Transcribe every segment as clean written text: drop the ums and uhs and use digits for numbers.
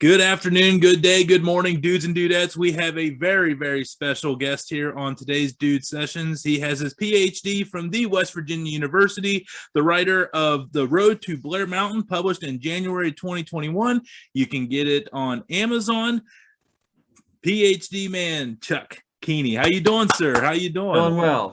Good afternoon, good day, good morning, dudes and dudettes. We have a very, very special guest here on today's Dude Sessions. He has his PhD from the West Virginia University, the writer of The Road to Blair Mountain, published in January 2021. You can get it on Amazon. PhD man, Chuck Keeney. How you doing, sir? How you doing?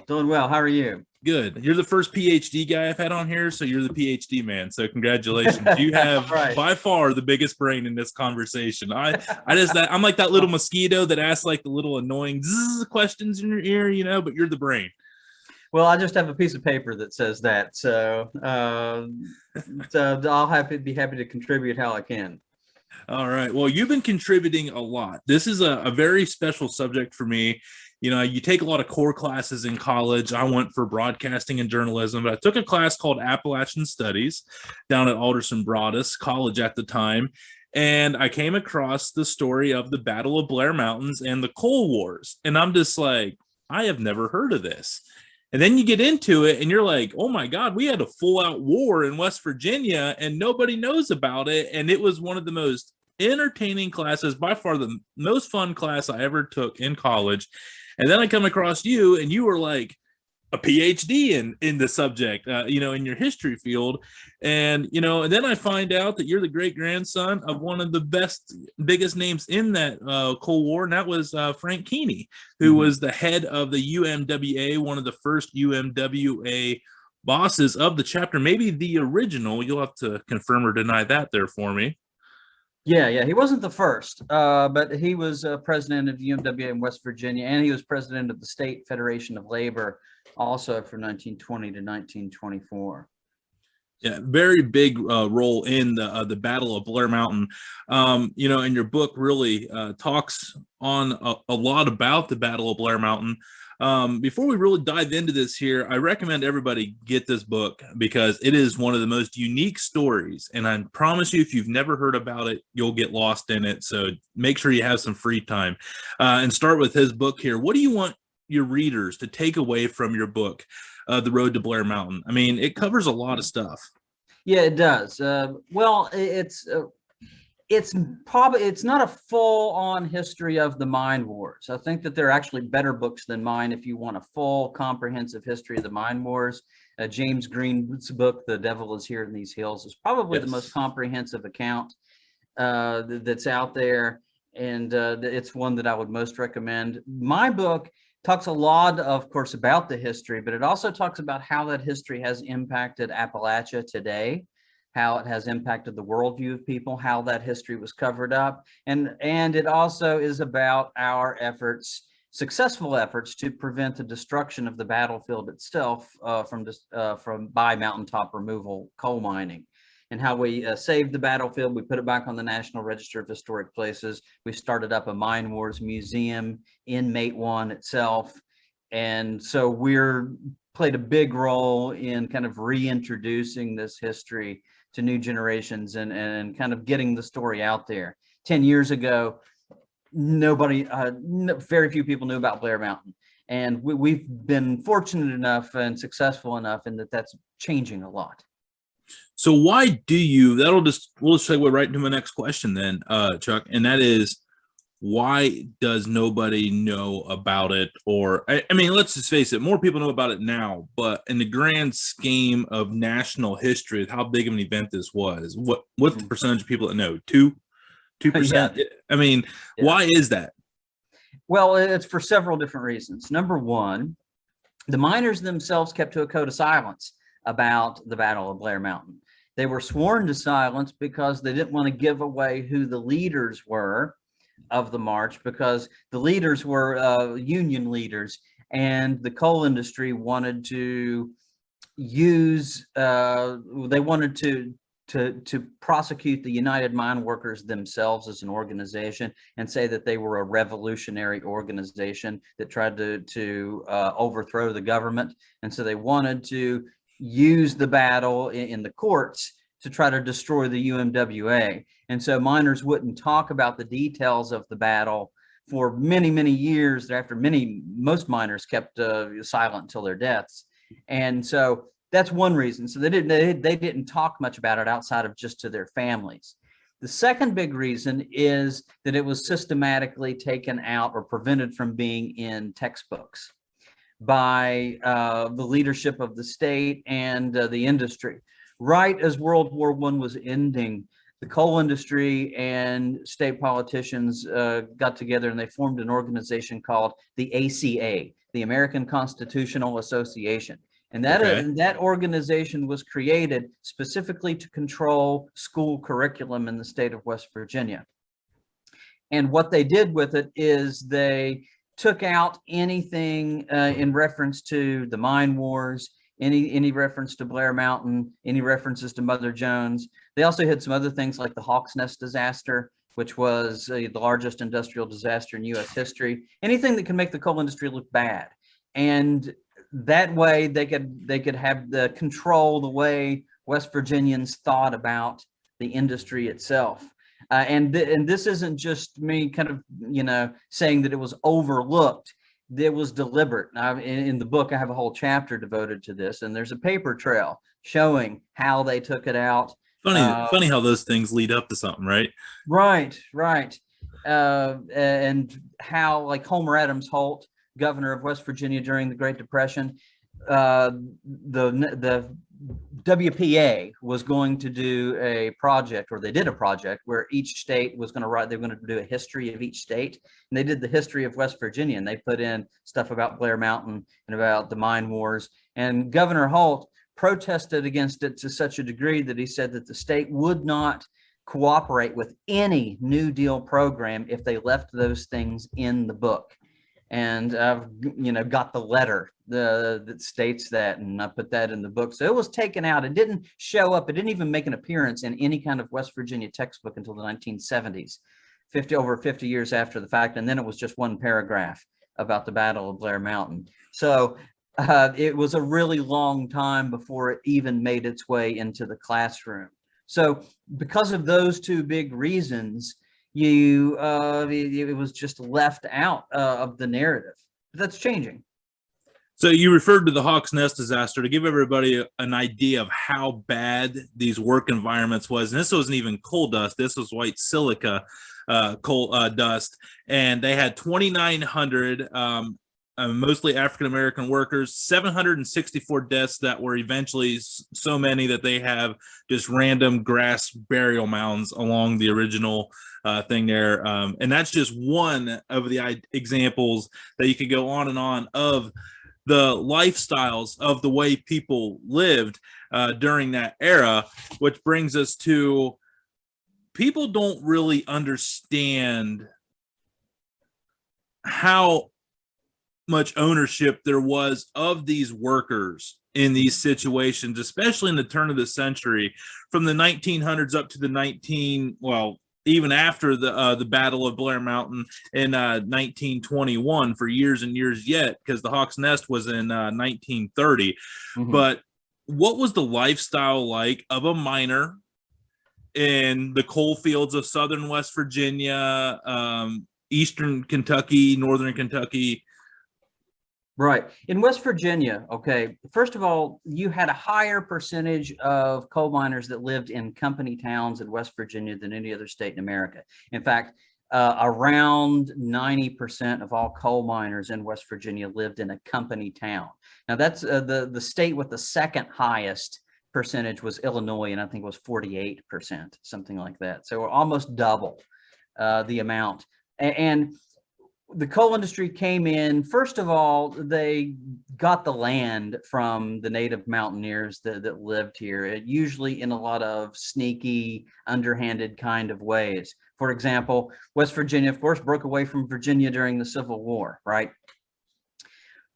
Doing well. How are you? Good. You're the first PhD guy I've had on here, so you're the PhD man. So congratulations. You have Right. by far the biggest brain in this conversation. I'm like that little mosquito that asks like the little annoying questions in your ear, but you're the brain. Well, I just have a piece of paper that says that, so I'll be happy to contribute how I can. All right. Well, you've been contributing a lot. This is a very special subject for me. You take a lot of core classes in college. I went for broadcasting and journalism, but I took a class called Appalachian Studies down at Alderson Broaddus College at the time. And I came across the story of the Battle of Blair Mountains and the Coal Wars. And I'm just like, I have never heard of this. And then you get into it and you're like, oh my God, we had a full out war in West Virginia and nobody knows about it. And it was one of the most entertaining classes, by far the most fun class I ever took in college. And then I come across you and you were like a PhD in the subject, in your history field. And then I find out that you're the great grandson of one of the biggest names in that Cold War. And that was Frank Keeney, who was the head of the UMWA, one of the first UMWA bosses of the chapter, maybe the original. You'll have to confirm or deny that there for me. Yeah. He wasn't the first, but he was president of UMWA in West Virginia, and he was president of the State Federation of Labor also from 1920 to 1924. Yeah, very big role in the Battle of Blair Mountain. And your book really talks on a lot about the Battle of Blair Mountain. Before we really dive into this here, I recommend everybody get this book because it is one of the most unique stories. And I promise you, if you've never heard about it, you'll get lost in it. So make sure you have some free time and start with his book here. What do you want your readers to take away from your book, The Road to Blair Mountain? I mean, it covers a lot of stuff. Yeah, it does. It's not a full-on history of the mine wars. I think that there are actually better books than mine if you want a full comprehensive history of the mine wars. James Green's book, The Devil is Here in These Hills, is probably the most comprehensive account that's out there, and it's one that I would most recommend. My book talks a lot, of course, about the history, but it also talks about how that history has impacted Appalachia today, how it has impacted the worldview of people, how that history was covered up. And it also is about our successful efforts to prevent the destruction of the battlefield itself by mountaintop removal coal mining, and how we saved the battlefield. We put it back on the National Register of Historic Places. We started up a Mine Wars Museum in Mate 1 itself. And so we're played a big role in kind of reintroducing this history to new generations and kind of getting the story out there. 10 years ago, very few people knew about Blair Mountain. And we've been fortunate enough and successful enough in that's changing a lot. So why we'll just segue right into my next question then, Chuck, and that is, why does nobody know about it? Or, I mean, let's just face it, more people know about it now, but in the grand scheme of national history, how big of an event this was, what's the percentage of people that know? 2%? Yeah. I mean, why is that? Well, it's for several different reasons. Number one, the miners themselves kept to a code of silence about the Battle of Blair Mountain. They were sworn to silence because they didn't want to give away who the leaders were of the march, because the leaders were union leaders, and the coal industry wanted to to prosecute the United Mine Workers themselves as an organization and say that they were a revolutionary organization that tried to overthrow the government. And so they wanted to use the battle in the courts to try to destroy the UMWA. And so miners wouldn't talk about the details of the battle for many, many years. Most miners kept silent until their deaths. And so that's one reason. So they didn't talk much about it outside of just to their families. The second big reason is that it was systematically taken out or prevented from being in textbooks by the leadership of the state and the industry. Right as World War I was ending, the coal industry and state politicians got together and they formed an organization called the ACA, the American Constitutional Association. And that organization was created specifically to control school curriculum in the state of West Virginia. And what they did with it is they took out anything in reference to the mine wars, any reference to Blair Mountain, any references to Mother Jones. They also had some other things like the Hawks Nest disaster, which was the largest industrial disaster in U.S. history. Anything that can make the coal industry look bad. And that way they could have the control the way West Virginians thought about the industry itself. And this isn't just me kind of, saying that it was overlooked. It was deliberate. In the book, I have a whole chapter devoted to this, and there's a paper trail showing how they took it out. Funny how those things lead up to something, right? Right. And how, like, Homer Adams Holt, governor of West Virginia during the Great Depression, the WPA was going to do a project, or they did a project where each state was going to write, they were going to do a history of each state. And they did the history of West Virginia, and they put in stuff about Blair Mountain and about the mine wars. And Governor Holt protested against it to such a degree that he said that the state would not cooperate with any New Deal program if they left those things in the book. And I've, got the letter that states that, and I put that in the book. So it was taken out. It didn't show up. It didn't even make an appearance in any kind of West Virginia textbook until the 1970s, over 50 years after the fact. And then it was just one paragraph about the Battle of Blair Mountain. So it was a really long time before it even made its way into the classroom. So because of those two big reasons, it was just left out of the narrative. But that's changing. So you referred to the Hawks Nest disaster to give everybody an idea of how bad these work environments was. And this wasn't even coal dust. This was white silica coal dust. And they had 2,900 mostly African-American workers, 764 deaths that were eventually so many that they have just random grass burial mounds along the original thing there. And that's just one of the examples that you could go on and on of the lifestyles of the way people lived during that era, which brings us to people don't really understand how much ownership there was of these workers in these situations, especially in the turn of the century, from the 1900s up to the even after the Battle of Blair Mountain in 1921 for years and years yet, because the Hawks Nest was in 1930. Mm-hmm. But what was the lifestyle like of a miner in the coal fields of southern West Virginia, eastern Kentucky, northern Kentucky? Right. In West Virginia, okay, first of all, you had a higher percentage of coal miners that lived in company towns in West Virginia than any other state in America. In fact, around 90% of all coal miners in West Virginia lived in a company town. Now, that's the state with the second highest percentage was Illinois, and I think it was 48%, something like that. So we're almost double the amount. And the coal industry came in. First of all, they got the land from the native mountaineers that lived here, usually in a lot of sneaky, underhanded kind of ways. For example, West Virginia, of course, broke away from Virginia during the Civil War, right?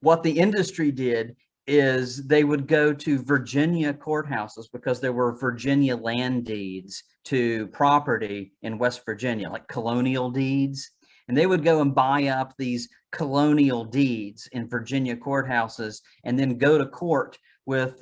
What the industry did is they would go to Virginia courthouses because there were Virginia land deeds to property in West Virginia, like colonial deeds. And they would go and buy up these colonial deeds in Virginia courthouses and then go to court with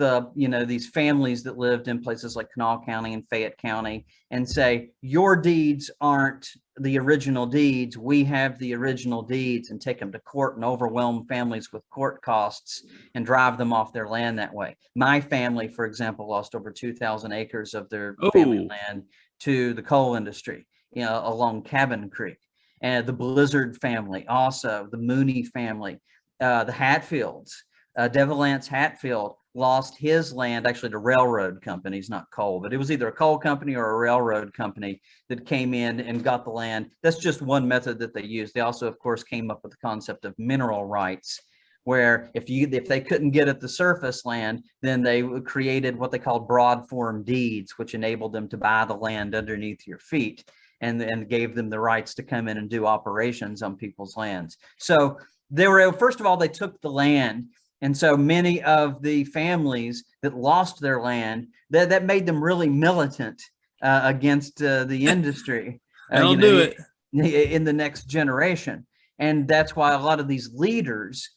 these families that lived in places like Kanawha County and Fayette County and say, your deeds aren't the original deeds, we have the original deeds, and take them to court and overwhelm families with court costs and drive them off their land that way. My family, for example, lost over 2,000 acres of their family land to the coal industry, along Cabin Creek. And the Blizzard family, also the Mooney family, the Hatfields, Devil Lance Hatfield lost his land actually to railroad companies, not coal, but it was either a coal company or a railroad company that came in and got the land. That's just one method that they used. They also, of course, came up with the concept of mineral rights, where if they couldn't get at the surface land, then they created what they called broad form deeds, which enabled them to buy the land underneath your feet and gave them the rights to come in and do operations on people's lands. So first of all, they took the land. And so many of the families that lost their land, that made them really militant against the industry. I'll do it in the next generation. And that's why a lot of these leaders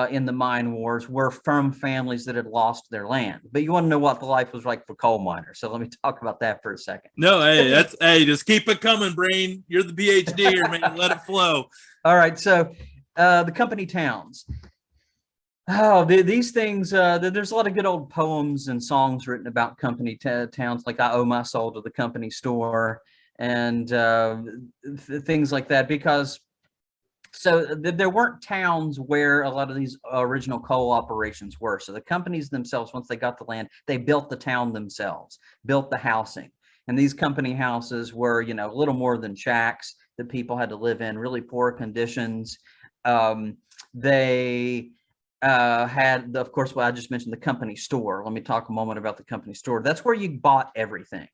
in the mine wars were from families that had lost their land. But you want to know what the life was like for coal miners. So let me talk about that for a second. No, hey, just keep it coming, Brain. You're the PhD here, man. Let it flow. All right. So the company towns. Oh, these things, there's a lot of good old poems and songs written about company towns, like I Owe My Soul to the Company Store and things like that, because there weren't towns where a lot of these original coal operations were. So the companies themselves, once they got the land, they built the town themselves, built the housing. And these company houses were, a little more than shacks that people had to live in, really poor conditions. They had, of course, what I just mentioned, the company store. Let me talk a moment about the company store. That's where you bought everything,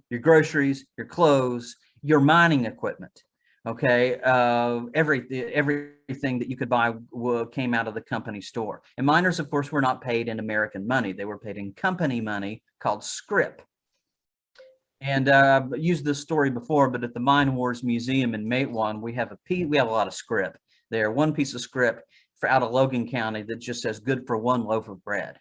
your groceries, your clothes, your mining equipment. Okay. Everything that you could buy came out of the company store. And miners, of course, were not paid in American money. They were paid in company money called scrip. And I've used this story before, but at the Mine Wars Museum in Matewan, we have a lot of scrip there. One piece of scrip out of Logan County that just says good for one loaf of bread.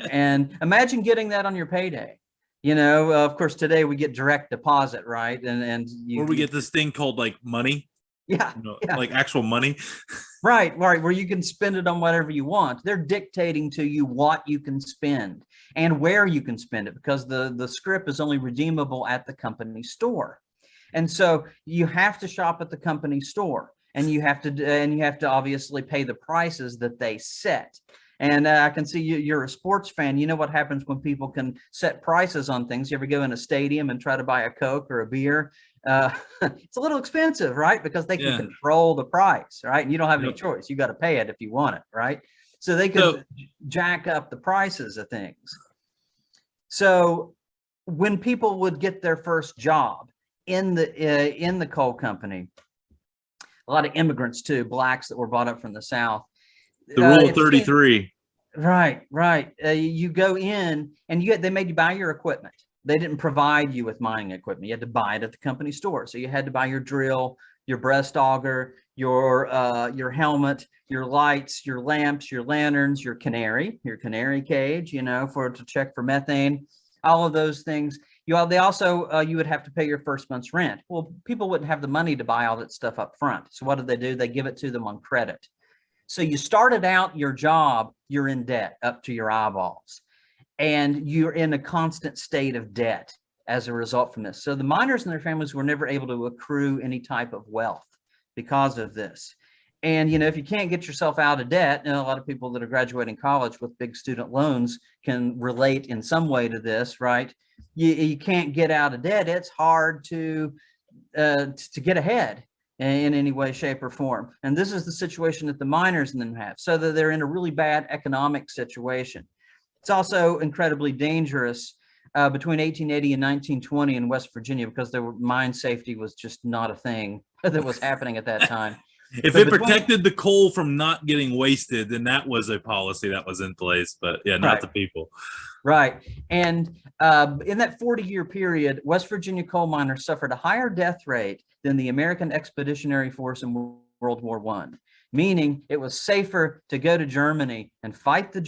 And imagine getting that on your payday. Of course, today we get direct deposit, right? Or we get this thing called like money. Yeah, like actual money. Right, where you can spend it on whatever you want. They're dictating to you what you can spend and where you can spend it, because the scrip is only redeemable at the company store. And so you have to shop at the company store. And you have to obviously pay the prices that they set. And I can see you're a sports fan. You know what happens when people can set prices on things. You ever go in a stadium and try to buy a Coke or a beer? It's a little expensive, right? Because they can control the price, right? And you don't have any choice. You got to pay it if you want it, right? So they could jack up the prices of things. So when people would get their first job in the coal company, a lot of immigrants too, blacks that were brought up from the South. The Rule of 33. Right. You go in and they made you buy your equipment. They didn't provide you with mining equipment. You had to buy it at the company store. So you had to buy your drill, your breast auger, your helmet, your lights, your lamps, your lanterns, your canary cage, to check for methane, all of those things. They also, you would have to pay your first month's rent. Well, people wouldn't have the money to buy all that stuff up front. So what do? They give it to them on credit. So you started out your job, you're in debt up to your eyeballs, and you're in a constant state of debt as a result from this. So the miners and their families were never able to accrue any type of wealth because of this. And, if you can't get yourself out of debt, and a lot of people that are graduating college with big student loans can relate in some way to this, right? You can't get out of debt. It's hard to get ahead in any way, shape, or form. And this is the situation that the miners then have. So that they're in a really bad economic situation. It's also incredibly dangerous between 1880 and 1920 in West Virginia, because mine safety was just not a thing that was happening at that time. If it protected the coal from not getting wasted, then that was a policy that was in place. But not the people. Right. And in that 40-year period, West Virginia coal miners suffered a higher death rate than the American Expeditionary Force in World War I. meaning it was safer to go to Germany and fight the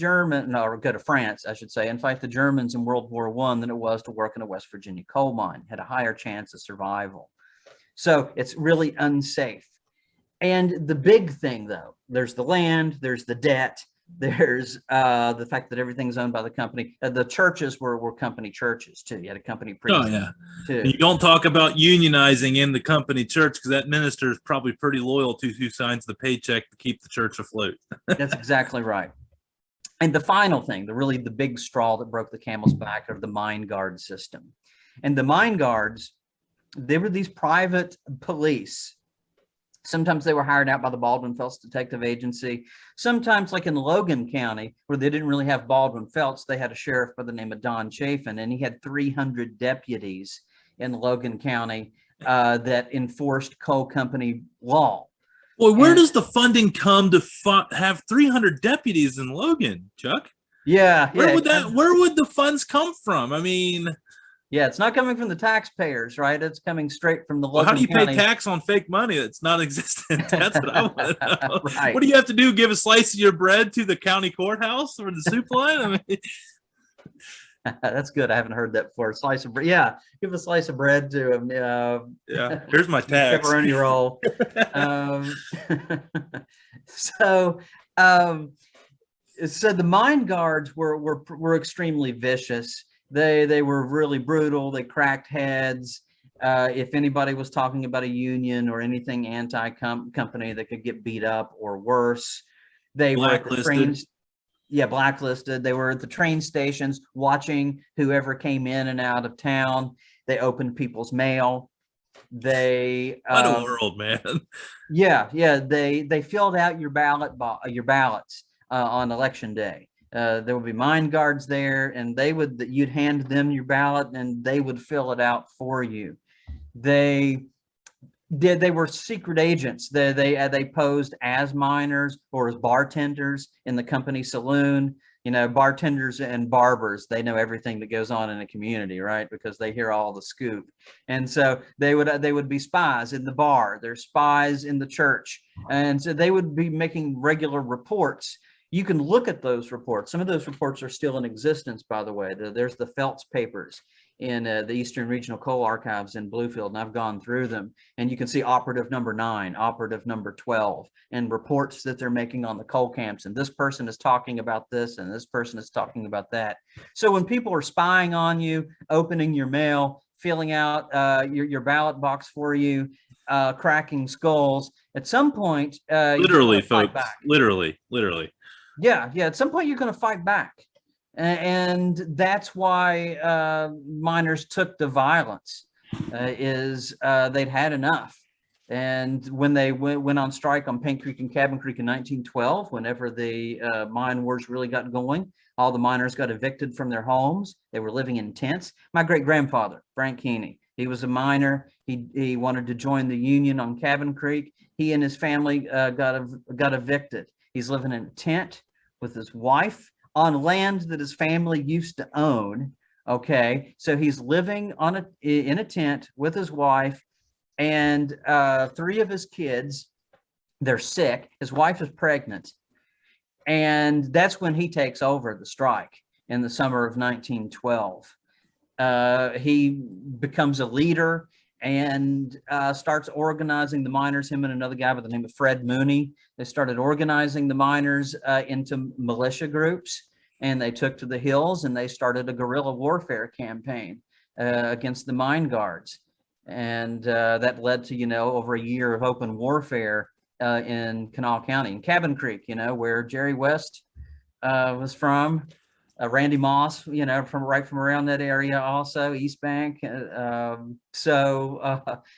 or go to France, I should say, and fight the Germans in World War I than it was to work in a West Virginia coal mine. Had a higher chance of survival. So it's really unsafe. And the big thing, though, there's the land, there's the debt, there's the fact that everything's owned by the company. The churches were company churches, too. You had a company priest. Oh, yeah. Too. You don't talk about unionizing in the company church because that minister is probably pretty loyal to who signs the paycheck to keep the church afloat. That's exactly right. And the final thing, the big straw that broke the camel's back, are the mine guard system. And the mine guards, they were these private police. Sometimes they were hired out by the Baldwin Felts Detective Agency. Sometimes, like in Logan County, where they didn't really have Baldwin Felts, they had a sheriff by the name of Don Chafin, and he had 300 deputies in Logan County that enforced coal company law. Boy, where does the funding come to have 300 deputies in Logan, Chuck? Yeah. Where would the funds come from? I mean... Yeah, it's not coming from the taxpayers, right? It's coming straight from the local. Well, how do you county. pay tax on fake money that's not existent? That's what I want to know. Right. What do you have to do? Give a slice of your bread to the county courthouse or the soup line? I mean, that's good. I haven't heard that before. A slice of bread. Yeah, give a slice of bread to him. Yeah, here's my tax. Pepperoni roll. So the mine guards were extremely vicious. They were really brutal. They cracked heads. If anybody was talking about a union or anything anti-company, they could get beat up or worse. They were at the trains. Yeah, blacklisted. They were at the train stations watching whoever came in and out of town. They opened people's mail. They what a world, man. Yeah. They filled out your ballots on election day. There would be mine guards there, and you'd hand them your ballot, and they would fill it out for you. They were secret agents. They posed as miners or as bartenders in the company saloon. You know, bartenders and barbers, they know everything that goes on in a community, right? Because they hear all the scoop. And so they would be spies in the bar. They're spies in the church. And so they would be making regular reports. You can look at those reports. Some of those reports are still in existence, by the way. There's the Felts papers in the Eastern Regional Coal Archives in Bluefield, and I've gone through them. And you can see operative number 9, operative number 12, and reports that they're making on the coal camps. And this person is talking about this, and this person is talking about that. So when people are spying on you, opening your mail, filling out your ballot box for you, cracking skulls, at some point, literally, folks, literally. Yeah. At some point, you're going to fight back. And that's why miners took to violence, they'd had enough. And when they went on strike on Paint Creek and Cabin Creek in 1912, whenever the mine wars really got going, all the miners got evicted from their homes. They were living in tents. My great-grandfather, Frank Keeney, he was a miner. He wanted to join the union on Cabin Creek. He and his family got evicted. He's living in a tent with his wife on land that his family used to own. Okay, so he's living in a tent with his wife and 3 of his kids. They're sick. His wife is pregnant, and that's when he takes over the strike in the summer of 1912. He becomes a leader and starts organizing the miners, him and another guy by the name of Fred Mooney. They started organizing the miners into militia groups, and they took to the hills and they started a guerrilla warfare campaign against the mine guards. And that led to, over a year of open warfare in Kanawha County, in Cabin Creek, where Jerry West was from. Randy Moss, from around that area, also East Bank. That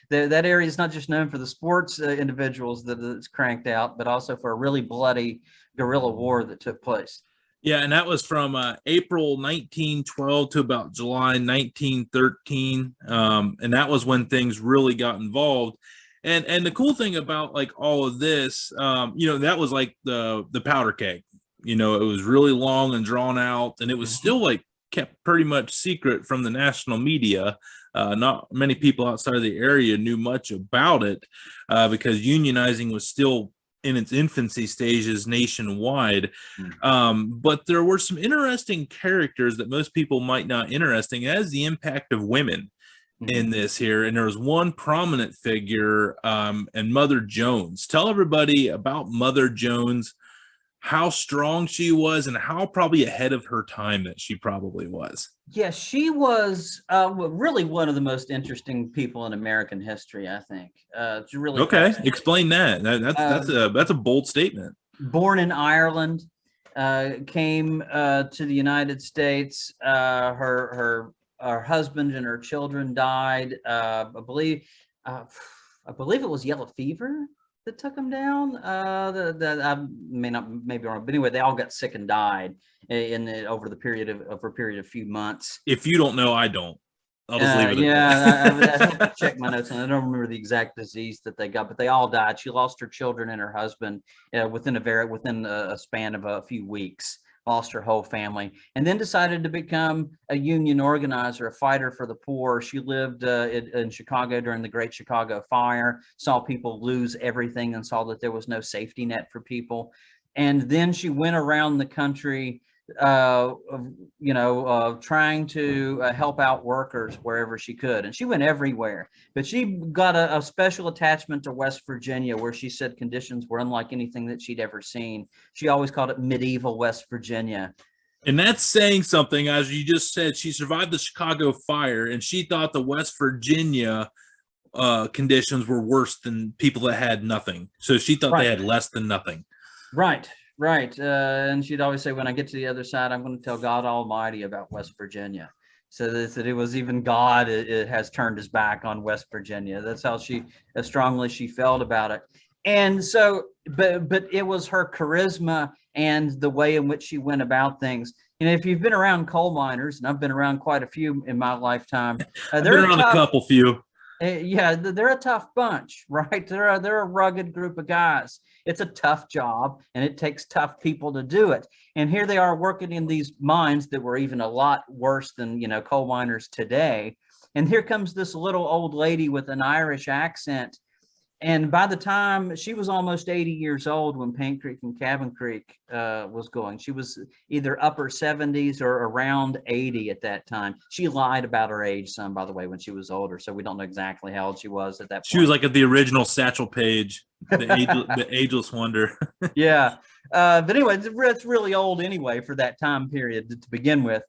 area is not just known for the sports individuals that it's cranked out, but also for a really bloody guerrilla war that took place. Yeah, and that was from April 1912 to about July 1913, and that was when things really got involved. And the cool thing about like all of this, that was like the powder keg. It was really long and drawn out, and it was still like kept pretty much secret from the national media. Not many people outside of the area knew much about it because unionizing was still in its infancy stages nationwide. But there were some interesting characters that most people might not interesting as the impact of women in this here. And there was one prominent figure, and Mother Jones. Tell everybody about Mother Jones, how strong she was, and how probably ahead of her time that she probably was. Yeah, she was really one of the most interesting people in American history, I think. It's really okay. Explain that. That's a bold statement. Born in Ireland, came to the United States. Her husband and her children died. I believe it was yellow fever that took them down. I may be wrong, but anyway, they all got sick and died over a period of few months. If you don't know, I don't. I'll just leave it. Yeah, I have to check my notes, and I don't remember the exact disease that they got, but they all died. She lost her children and her husband within a span of a few weeks. Lost her whole family, and then decided to become a union organizer, a fighter for the poor. She lived in Chicago during the Great Chicago Fire, saw people lose everything and saw that there was no safety net for people. And then she went around the country, trying to help out workers wherever she could. And she went everywhere, but she got a special attachment to West Virginia, where she said conditions were unlike anything that she'd ever seen. She always called it medieval West Virginia. And that's saying something. As you just said, she survived the Chicago fire, and she thought the West Virginia conditions were worse than people that had nothing. So she thought they had less than nothing. Right. And she'd always say, when I get to the other side, I'm going to tell God Almighty about West Virginia. So that it was even God it has turned his back on West Virginia. That's how strongly she felt about it. And so, but it was her charisma and the way in which she went about things. If you've been around coal miners, and I've been around quite a few in my lifetime, I've been around a couple few. Yeah, they're a tough bunch, right? They're a rugged group of guys. It's a tough job, and it takes tough people to do it. And here they are working in these mines that were even a lot worse than, coal miners today. And here comes this little old lady with an Irish accent. And by the time she was almost 80 years old when Paint Creek and Cabin Creek was going, she was either upper 70s or around 80 at that time. She lied about her age some, by the way, when she was older. So we don't know exactly how old she was at that point. She was like at the original Satchel Paige, the ageless wonder. Yeah. But anyway, it's really old anyway for that time period to begin with.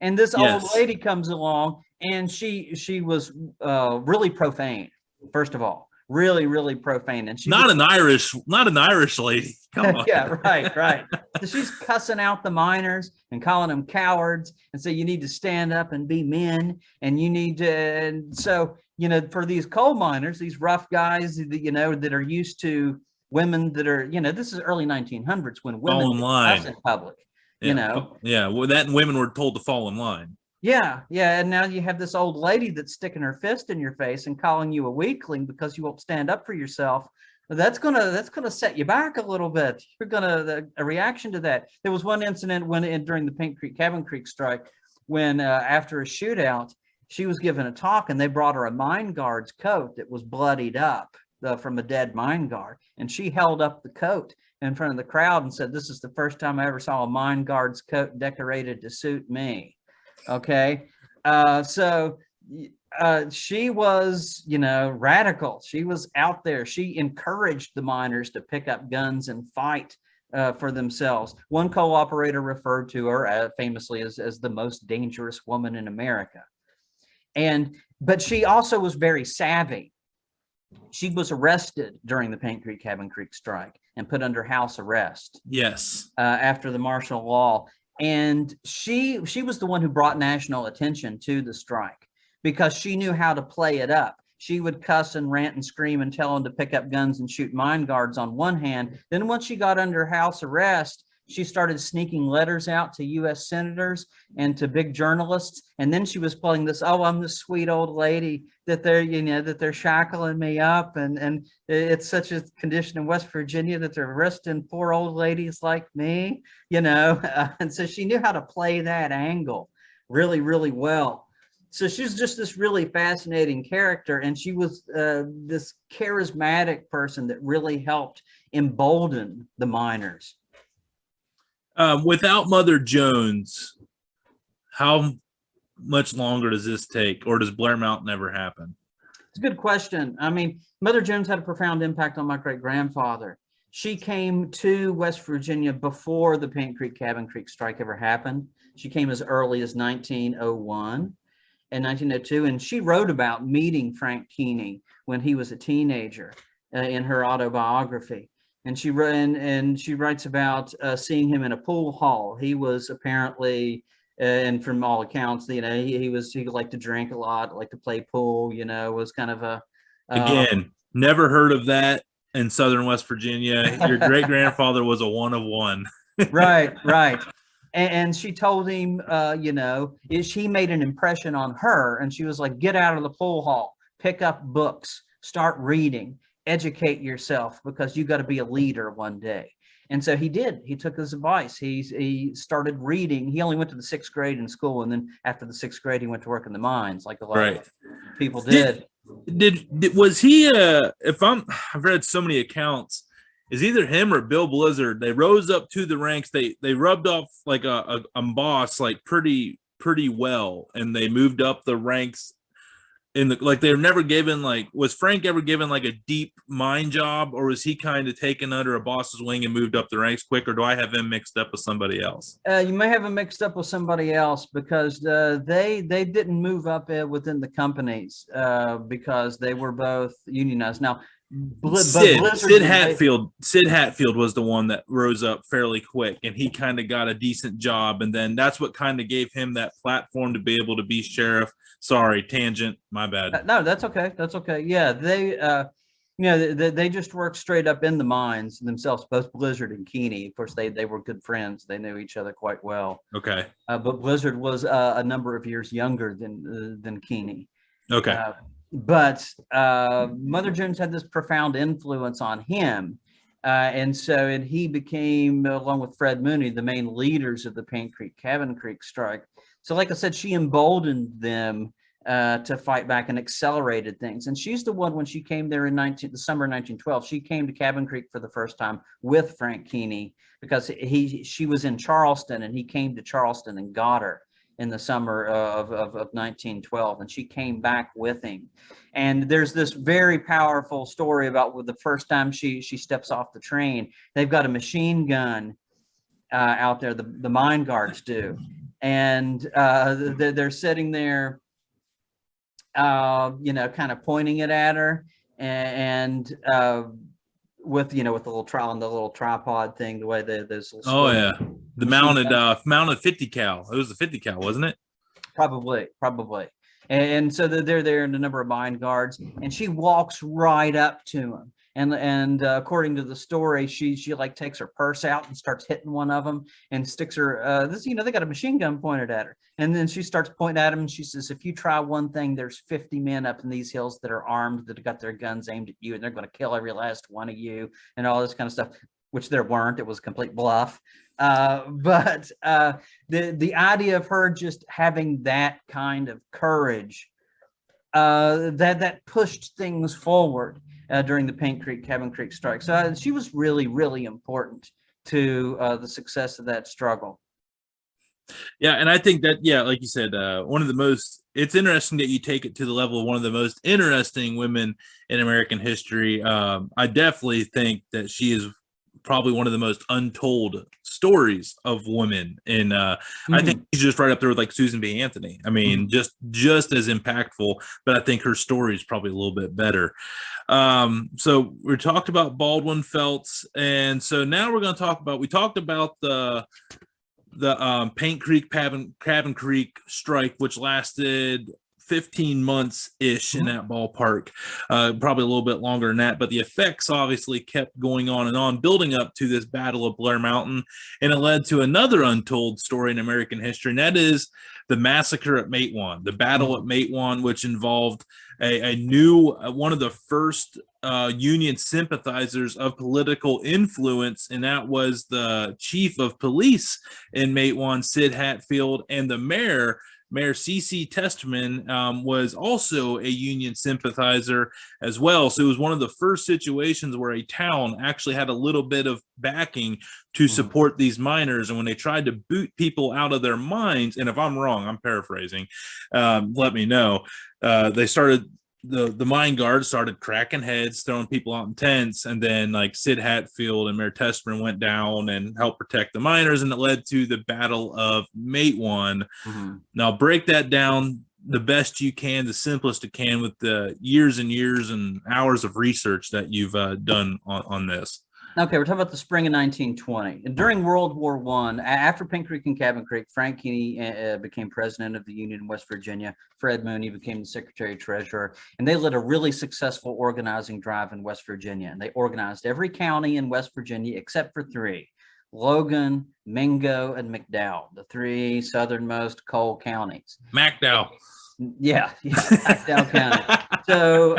And this old lady comes along, and she was really profane, first of all. Really, really profane. And she's not an Irish lady. Come on. Yeah, right. So she's cussing out the miners and calling them cowards, and so you need to stand up and be men, and you need to. And so, for these coal miners, these rough guys that are used to women that are, this is early 1900s when women cuss in public. Yeah. Well, that women were told to fall in line. Yeah. And now you have this old lady that's sticking her fist in your face and calling you a weakling because you won't stand up for yourself. That's gonna set you back a little bit. You're gonna a reaction to that. There was one incident during the Paint Creek Cabin Creek strike, when after a shootout, she was given a talk, and they brought her a mine guard's coat that was bloodied up from a dead mine guard, and she held up the coat in front of the crowd and said, "This is the first time I ever saw a mine guard's coat decorated to suit me." Okay. So she was, radical. She was out there. She encouraged the miners to pick up guns and fight for themselves. One coal operator referred to her famously as the most dangerous woman in America. But she also was very savvy. She was arrested during the Paint Creek Cabin Creek strike and put under house arrest. Yes. After the martial law. And she was the one who brought national attention to the strike, because she knew how to play it up. She would cuss and rant and scream and tell them to pick up guns and shoot mine guards on one hand. Then once she got under house arrest, she started sneaking letters out to U.S. senators and to big journalists. And then she was playing this, I'm this sweet old lady that they're shackling me up. And it's such a condition in West Virginia that they're arresting poor old ladies like me, and so she knew how to play that angle really, really well. So she's just this really fascinating character. And she was this charismatic person that really helped emboldened the miners. Without Mother Jones, how much longer does this take, or does Blair Mountain ever happen? It's a good question. I mean, Mother Jones had a profound impact on my great-grandfather. She came to West Virginia before the Paint Creek Cabin Creek strike ever happened. She came as early as 1901 and 1902, and she wrote about meeting Frank Keeney when he was a teenager in her autobiography. And she writes about seeing him in a pool hall. He was apparently, and from all accounts, you know, he liked to drink a lot, liked to play pool. You know, was kind of a again, never heard of that in Southern West Virginia. Your great grandfather was a one of one. Right. And she told him, you know, she made an impression on her, and she was like, get out of the pool hall, pick up books, start reading, educate yourself, because you got to be a leader one day. And so he did. He took his advice. He started reading. He only went to the 6th grade in school, and then after the 6th grade, he went to work in the mines, like a lot of people did. Was he? I've read so many accounts. Is either him or Bill Blizzard? They rose up to the ranks. They rubbed off like a boss like pretty well, and they moved up the ranks. They were never given, like, was Frank ever given like a deep mine job, or was he kind of taken under a boss's wing and moved up the ranks quick, or do I have him mixed up with somebody else? You may have him mixed up with somebody else, because they didn't move up within the companies because they were both unionized. Now, Sid Hatfield was the one that rose up fairly quick, and he kind of got a decent job, and then that's what kind of gave him that platform to be able to be sheriff. Sorry, tangent, my bad. No, that's okay. Yeah, they just worked straight up in the mines themselves, both Blizzard and Keeney. Of course, they were good friends. They knew each other quite well. Okay. But Blizzard was a number of years younger than Keeney. Okay. But Mother Jones had this profound influence on him. And he became, along with Fred Mooney, the main leaders of the Paint Creek Cabin Creek strike. So like I said, she emboldened them to fight back and accelerated things. And she's the one, when she came there in the summer of 1912, she came to Cabin Creek for the first time with Frank Keeney, because she was in Charleston, and he came to Charleston and got her in the summer of 1912, and she came back with him. And there's this very powerful story about the first time she steps off the train. They've got a machine gun out there, the mine guards do, and they're sitting there, you know, kind of pointing it at her, and with the little tripod thing, the way those little the mounted 50 cal. It was a 50 cal, wasn't it? Probably. And so they're there in a number of mine guards, and she walks right up to him. And according to the story, she like takes her purse out and starts hitting one of them, and sticks her, they got a machine gun pointed at her. And then she starts pointing at him, and she says, if you try one thing, there's 50 men up in these hills that are armed, that have got their guns aimed at you, and they're going to kill every last one of you, and all this kind of stuff, which there weren't. It was a complete bluff. But the idea of her just having that kind of courage, that pushed things forward during the Paint Creek Cabin Creek strike. So she was really, really important to the success of that struggle. Yeah, and I think that, like you said, it's interesting that you take it to the level of one of the most interesting women in American history. I definitely think that she is probably one of the most untold stories of women, and I think she's just right up there with like Susan B. Anthony. I mean, just as impactful, but I think her story is probably a little bit better. So we talked about Baldwin Felts, and so now we're going to talk about, we talked about the Paint Creek Cabin Creek strike, which lasted 15 months ish in that ballpark, probably a little bit longer than that, but the effects obviously kept going on and on, building up to this Battle of Blair Mountain, and it led to another untold story in American history, and that is the massacre at Matewan, the Battle at Matewan, which involved a new one of the first Union sympathizers of political influence, and that was the chief of police in Matewan, Sid Hatfield, and the Mayor C.C. Testman was also a Union sympathizer as well. So it was one of the first situations where a town actually had a little bit of backing to support these miners. And when they tried to boot people out of their mines, and if I'm wrong, I'm paraphrasing, let me know. They started the mine guards started cracking heads, throwing people out in tents, and then like Sid Hatfield and Mayor Testman went down and helped protect the miners, and it led to the Battle of Matewan. Now break that down the best you can, the simplest you can, with the years and years and hours of research that you've done on this. Okay, we're talking about the spring of 1920. And during World War I, after Pink Creek and Cabin Creek, Frank Keeney became president of the Union in West Virginia. Fred Mooney became the secretary treasurer. And they led a really successful organizing drive in West Virginia. And they organized every county in West Virginia except for three: Logan, Mingo, and McDowell, the three southernmost coal counties. McDowell. Yeah, McDowell County. So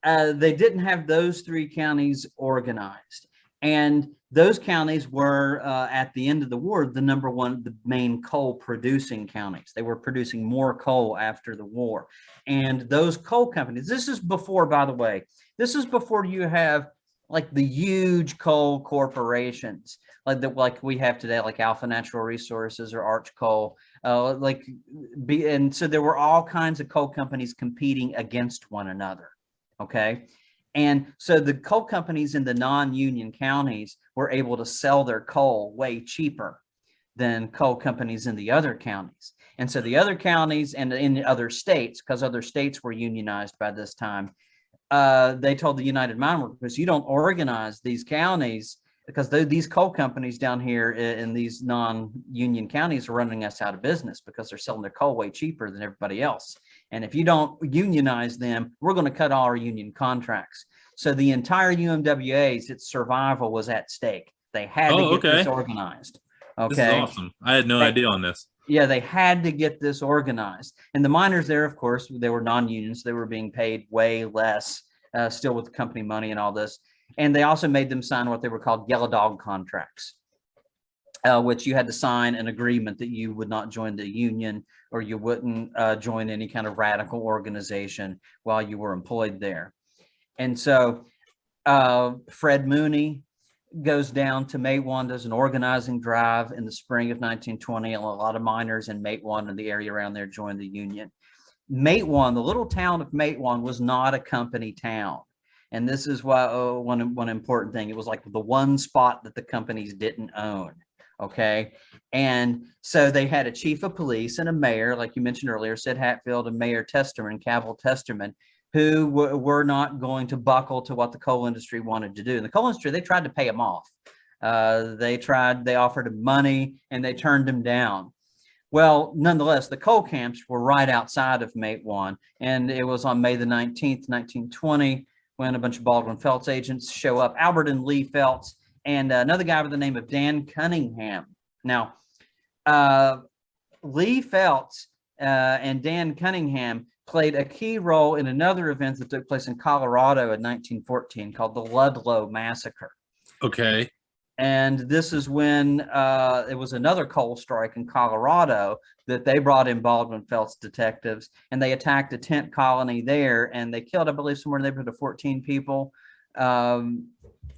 they didn't have those three counties organized, and those counties were at the end of the war the main coal producing counties. They were producing more coal after the war, and those coal companies, this is before, by the way, this is before you have like the huge coal corporations like we have today, like Alpha Natural Resources or Arch Coal, and so there were all kinds of coal companies competing against one another. Okay. And so the coal companies in the non-union counties were able to sell their coal way cheaper than coal companies in the other counties. And so the other counties and in other states, because other states were unionized by this time, they told the United Mine Workers, you don't organize these counties because these coal companies down here in these non-union counties are running us out of business because they're selling their coal way cheaper than everybody else. And if you don't unionize them, we're going to cut all our union contracts. So the entire UMWA's, its survival was at stake. They had to get this organized. Okay. This is awesome. I had no idea on this. Yeah, they had to get this organized. And the miners there, of course, they were non-unions. They were being paid way less, still with company money and all this. And they also made them sign what they were called yellow dog contracts, which you had to sign an agreement that you would not join the union or you wouldn't join any kind of radical organization while you were employed there. And so Fred Mooney goes down to Matewan, does an organizing drive in the spring of 1920, and a lot of miners in Matewan and the area around there joined the union. Matewan, the little town of Matewan, was not a company town. And this is why one important thing, it was like the one spot that the companies didn't own. Okay. And so they had a chief of police and a mayor, like you mentioned earlier, Sid Hatfield and Mayor Testerman, Cavill Testerman, who were not going to buckle to what the coal industry wanted to do. And the coal industry, they tried to pay him off. They offered him money and they turned him down. Well, nonetheless, the coal camps were right outside of Matewan. And it was on May the 19th, 1920, when a bunch of Baldwin Felts agents show up, Albert and Lee Felts, and another guy by the name of Dan Cunningham. Now, Lee Felts and Dan Cunningham played a key role in another event that took place in Colorado in 1914 called the Ludlow Massacre. Okay. And this is when it was another coal strike in Colorado that they brought in Baldwin Felts detectives, and they attacked a tent colony there, and they killed, I believe, somewhere in the neighborhood of 14 people.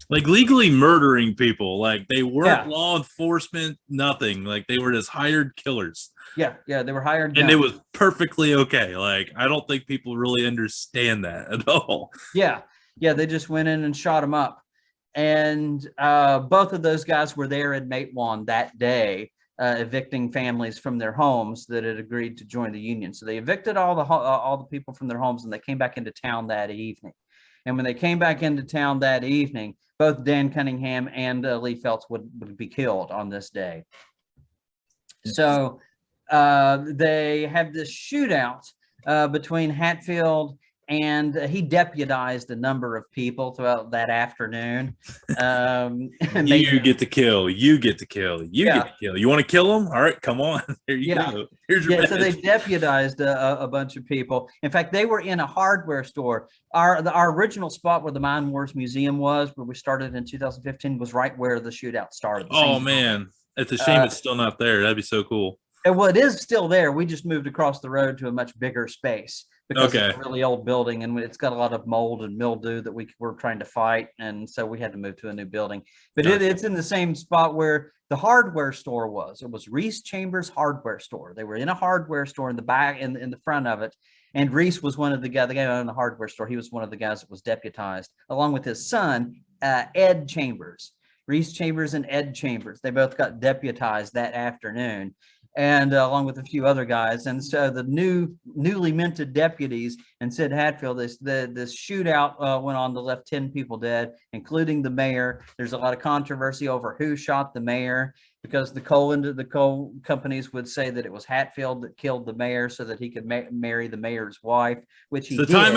Like legally murdering people. Like they weren't law enforcement, nothing. Like they were just hired killers. Yeah, they were hired guns. And it was perfectly okay. Like I don't think people really understand that at all. Yeah, they just went in and shot them up. And both of those guys were there in Matewan that day, evicting families from their homes that had agreed to join the union. So they evicted all the people from their homes, and they came back into town that evening. And when they came back into town that evening, both Dan Cunningham and Lee Felts would be killed on this day. So they have this shootout between Hatfield and he deputized a number of people throughout that afternoon. You get to kill. You get to kill. You Yeah. get to kill. You want to kill them? All right, come on. Here you Yeah. go. Here's your So they badge. deputized a bunch of people. In fact, they were in a hardware store. Our original spot where the Mine Wars Museum was, where we started in 2015, was right where the shootout started. Oh man, it's a shame it's still not there. That'd be so cool. Well, it is still there. We just moved across the road to a much bigger space because Okay. it's a really old building and it's got a lot of mold and mildew that we were trying to fight. And so we had to move to a new building. But Gotcha. it's in the same spot where the hardware store was. It was Reese Chambers Hardware Store. They were in a hardware store in the back, in the front of it. And Reese was one of the guy that owned the hardware store. He was one of the guys that was deputized, along with his son, Ed Chambers. Reese Chambers and Ed Chambers. They both got deputized that afternoon, and along with a few other guys. And so the newly minted deputies and Sid Hatfield, this shootout went on that left 10 people dead, including the mayor. There's a lot of controversy over who shot the mayor, because the coal companies would say that it was Hatfield that killed the mayor so that he could marry the mayor's wife, which he did. Time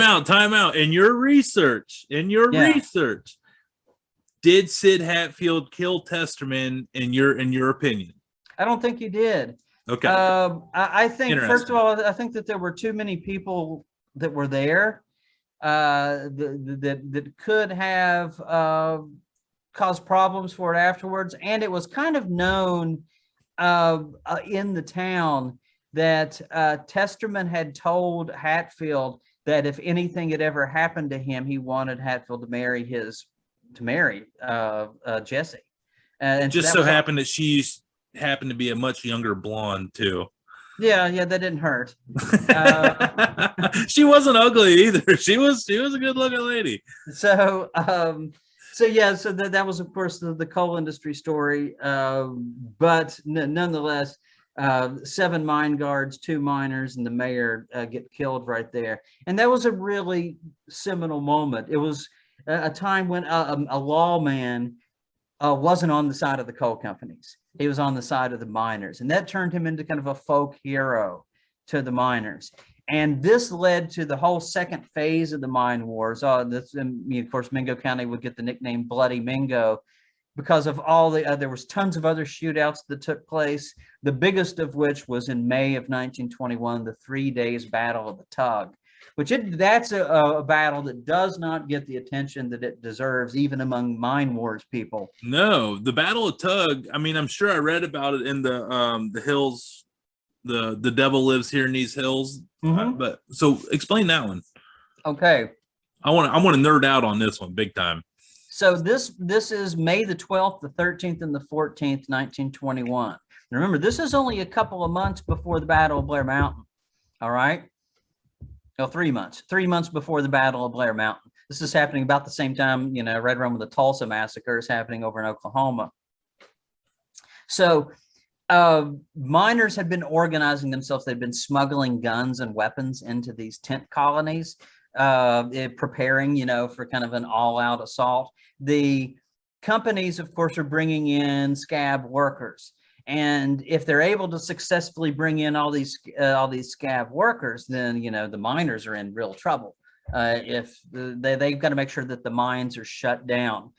out. In your research, did Sid Hatfield kill Testerman in your opinion? I don't think he did. Okay. I think, first of all, I think that there were too many people that were there that could have caused problems for it afterwards. And it was kind of known in the town that Testerman had told Hatfield that if anything had ever happened to him, he wanted Hatfield to marry Jesse. And just so happened that she's happened to be a much younger blonde too. Yeah, that didn't hurt. She wasn't ugly either. She was a good looking lady. So that was of course the coal industry story. But nonetheless, 7 mine guards, 2 miners, and the mayor get killed right there. And that was a really seminal moment. It was a time when a lawman wasn't on the side of the coal companies. He was on the side of the miners, and that turned him into kind of a folk hero to the miners. And this led to the whole second phase of the mine wars. Of course, Mingo County would get the nickname Bloody Mingo because of all there was tons of other shootouts that took place. The biggest of which was in May of 1921, the 3 days Battle of the Tug, that's a battle that does not get the attention that it deserves, even among mine wars people. No, the Battle of Tug. I mean, I'm sure I read about it in the hills. The devil lives here in these hills. Mm-hmm. But so explain that one. Okay. I want to nerd out on this one big time. So this is May the 12th, the 13th, and the 14th, 1921. Remember, this is only a couple of months before the Battle of Blair Mountain. All right. 3 months. 3 months before the Battle of Blair Mountain. This is happening about the same time, right around when the Tulsa massacre is happening over in Oklahoma. So miners had been organizing themselves. They'd been smuggling guns and weapons into these tent colonies, preparing, for kind of an all-out assault. The companies, of course, are bringing in scab workers. And if they're able to successfully bring in all these scab workers, then the miners are in real trouble. If they've got to make sure that the mines are shut down.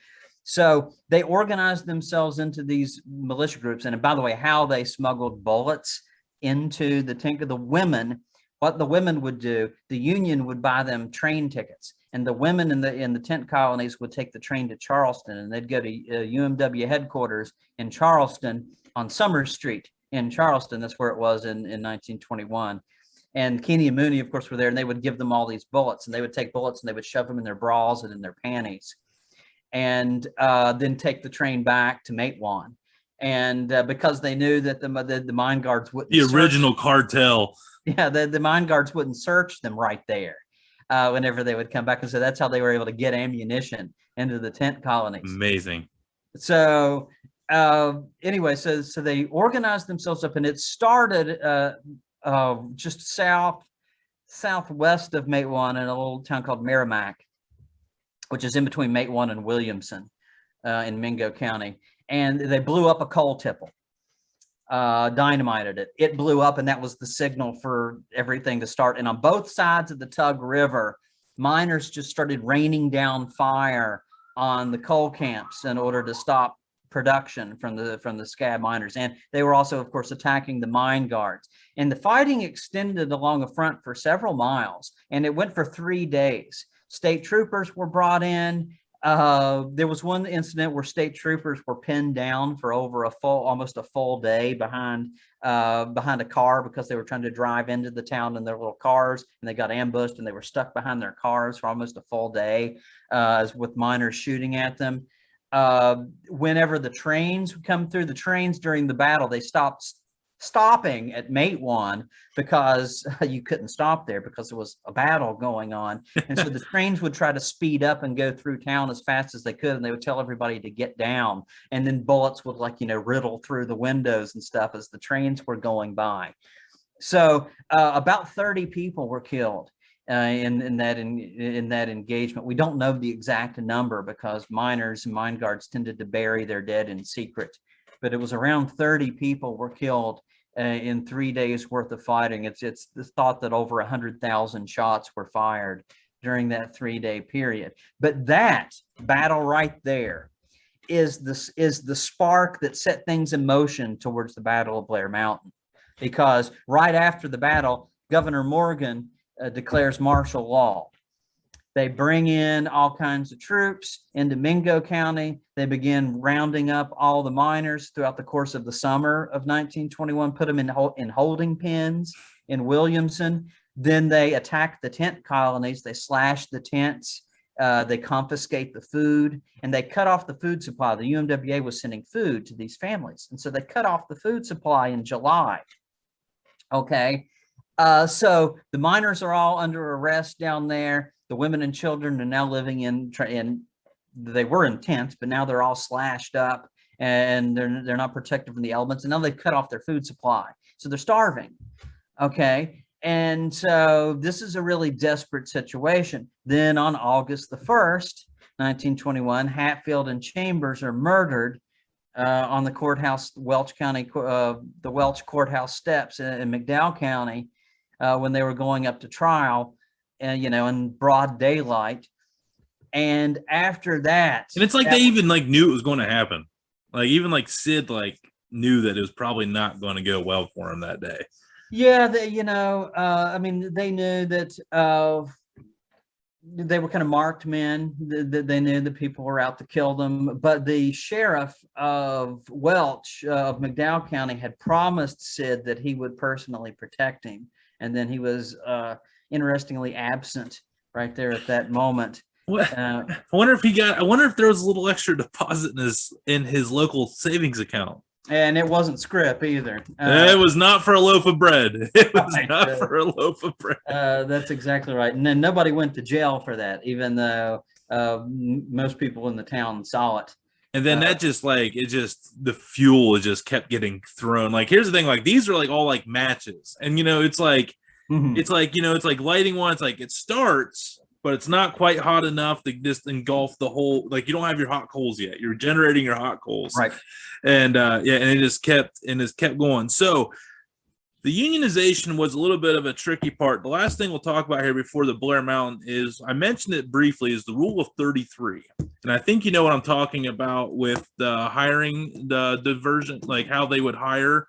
So they organized themselves into these militia groups. And by the way, how they smuggled bullets into the tank of the women, what the women would do, the Union would buy them train tickets. And the women in the tent colonies would take the train to Charleston, and they'd go to UMW headquarters in Charleston on Summer Street in Charleston. That's where it was in 1921. And Keeney and Mooney, of course, were there, and they would give them all these bullets, and they would take bullets and they would shove them in their bras and in their panties, and then take the train back to Matewan. And because they knew that the mine guards wouldn't, the original cartel. Yeah, the mine guards wouldn't search them right there whenever they would come back. And so that's how they were able to get ammunition into the tent colonies. Amazing. So anyway, so they organized themselves up, and it started just southwest of Matewan in a little town called Merrimack, which is in between Matewan and Williamson in Mingo County. And they blew up a coal tipple, dynamited it. It blew up, and that was the signal for everything to start. And on both sides of the Tug River, miners just started raining down fire on the coal camps in order to stop production from the scab miners. And they were also, of course, attacking the mine guards. And the fighting extended along a front for several miles, and it went for 3 days. State troopers were brought in. There was one incident where state troopers were pinned down for over almost a full day behind a car because they were trying to drive into the town in their little cars, and they got ambushed and they were stuck behind their cars for almost a full day, with miners shooting at them. Whenever the trains would come through, the trains during the battle, they stopping at Matewan because you couldn't stop there because there was a battle going on. And so the trains would try to speed up and go through town as fast as they could, and they would tell everybody to get down, and then bullets would riddle through the windows and stuff as the trains were going by. So about 30 people were killed in that engagement. We don't know the exact number because miners and mine guards tended to bury their dead in secret, but it was around 30 people were killed in 3 days worth of fighting. It's thought that over 100,000 shots were fired during that 3-day period. But that battle right there is the spark that set things in motion towards the Battle of Blair Mountain, because right after the battle, Governor Morgan declares martial law. They bring in all kinds of troops into Mingo County. They begin rounding up all the miners throughout the course of the summer of 1921, put them in holding pens in Williamson. Then they attack the tent colonies. They slash the tents. They confiscate the food, and they cut off the food supply. The UMWA was sending food to these families, and so they cut off the food supply in July. Okay, so the miners are all under arrest down there. The women and children are now living they were in tents, but now they're all slashed up, and they're not protected from the elements. And now they've cut off their food supply, so they're starving. Okay, and so this is a really desperate situation. Then on August the 1st, 1921, Hatfield and Chambers are murdered on the courthouse, Welch County, the Welch courthouse steps in McDowell County, when they were going up to trial. In broad daylight. And after that, and it's like they even knew it was going to happen. Even Sid knew that it was probably not going to go well for him that day. Yeah, they knew that they were kind of marked men. They knew that people were out to kill them. But the sheriff of Welch, of McDowell County, had promised Sid that he would personally protect him. And then he was interestingly absent right there at that moment. I wonder if there was a little extra deposit in his local savings account. And it wasn't scrip either. It was not for a loaf of bread. It was not for a loaf of bread. That's exactly right. And then nobody went to jail for that, even though most people in the town saw it. And then the fuel just kept getting thrown. Here's the thing, these are all matches. And it's like, mm-hmm. It's like lighting one. It's it starts, but it's not quite hot enough to just engulf the whole. You don't have your hot coals yet. You're generating your hot coals, right? And and it just kept going. So the unionization was a little bit of a tricky part. The last thing we'll talk about here before the Blair Mountain is, I mentioned it briefly, is the Rule of 33. And I think you know what I'm talking about with the hiring, the diversion, how they would hire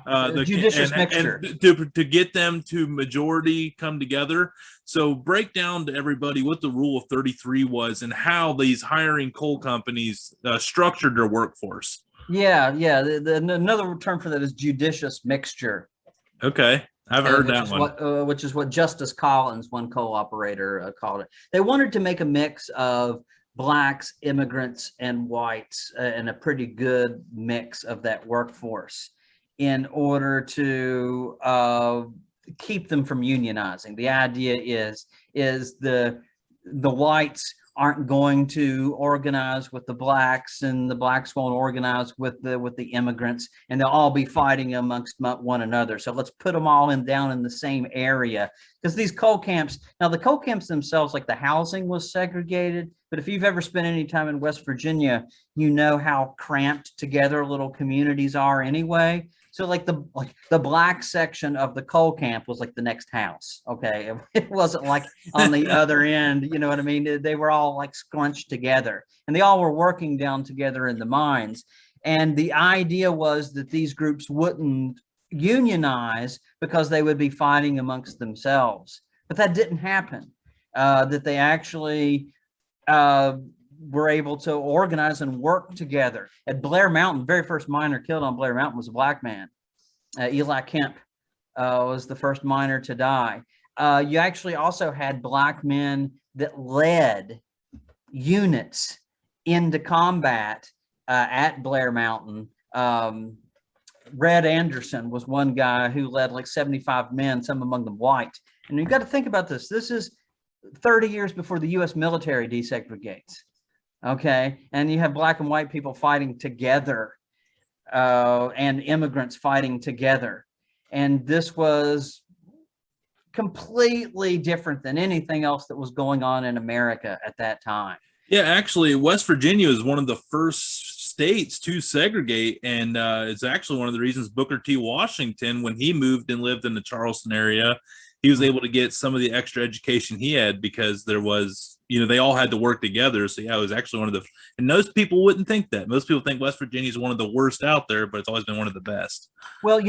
the judicious mixture and to get them to majority come together. So break down to everybody what the Rule of 33 was and how these hiring coal companies structured their workforce. Yeah. Another term for that is judicious mixture. Okay, I've heard that one. Which is what Justice Collins, one coal operator, called it. They wanted to make a mix of blacks, immigrants, and whites, and a pretty good mix of that workforce in order to keep them from unionizing. The idea is the whites aren't going to organize with the blacks, and the blacks won't organize with the immigrants, and they'll all be fighting amongst one another. So let's put them all down in the same area, because these coal camps, now the coal camps themselves, the housing was segregated, but if you've ever spent any time in West Virginia, you know how cramped together little communities are anyway. So like the black section of the coal camp was like the next house. Okay. It wasn't like on the other end, you know what I mean? They were all like scrunched together, and they all were working down together in the mines. And the idea was that these groups wouldn't unionize because they would be fighting amongst themselves. But that didn't happen. That they actually were able to organize and work together. At Blair Mountain, very first miner killed on Blair Mountain was a black man. Eli Kemp was the first miner to die. You actually also had black men that led units into combat at Blair Mountain. Red Anderson was one guy who led like 75 men, some among them white. And you've got to think about this. This is 30 years before the U.S. military desegregates. Okay. And you have black and white people fighting together, and immigrants fighting together. And this was completely different than anything else that was going on in America at that time. Yeah, actually, West Virginia is one of the first states to segregate, and it's actually one of the reasons Booker T. Washington, when he moved and lived in the Charleston area, he was able to get some of the extra education he had because there was, they all had to work together. So yeah, it was actually one of the, and most people wouldn't think that. Most people think West Virginia is one of the worst out there, but it's always been one of the best. Well,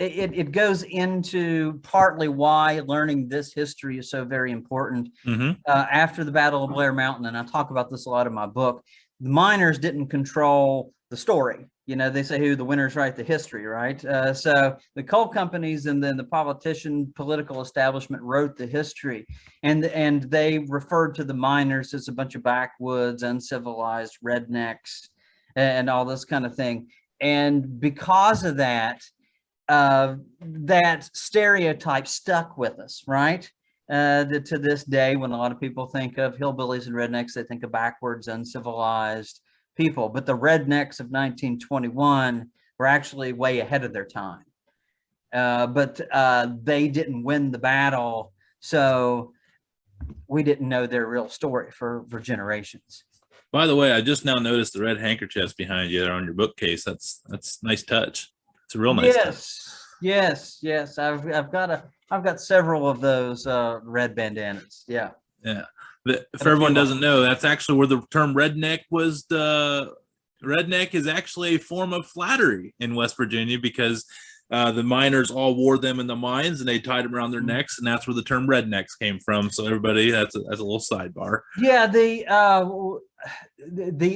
it goes into partly why learning this history is so very important. After the Battle of Blair Mountain, and I talk about this a lot in my book, the miners didn't control the story. They say who the winners write the history, right? So the coal companies and then the political establishment wrote the history, and they referred to the miners as a bunch of backwoods, uncivilized rednecks, and all this kind of thing. And because of that, that stereotype stuck with us, right? To this day, when a lot of people think of hillbillies and rednecks, they think of backwards, uncivilized people. But the rednecks of 1921 were actually way ahead of their time. But they didn't win the battle, so we didn't know their real story for generations. By the way, I just now noticed the red handkerchiefs behind you there on your bookcase. That's a nice touch. It's a real nice touch. Yes. I've got several of those red bandanas. Yeah. If everyone doesn't know, that's actually where the term redneck was. The redneck is actually a form of flattery in West Virginia because the miners all wore them in the mines and they tied them around their necks, and that's where the term rednecks came from. So everybody, that's a little sidebar. Yeah, the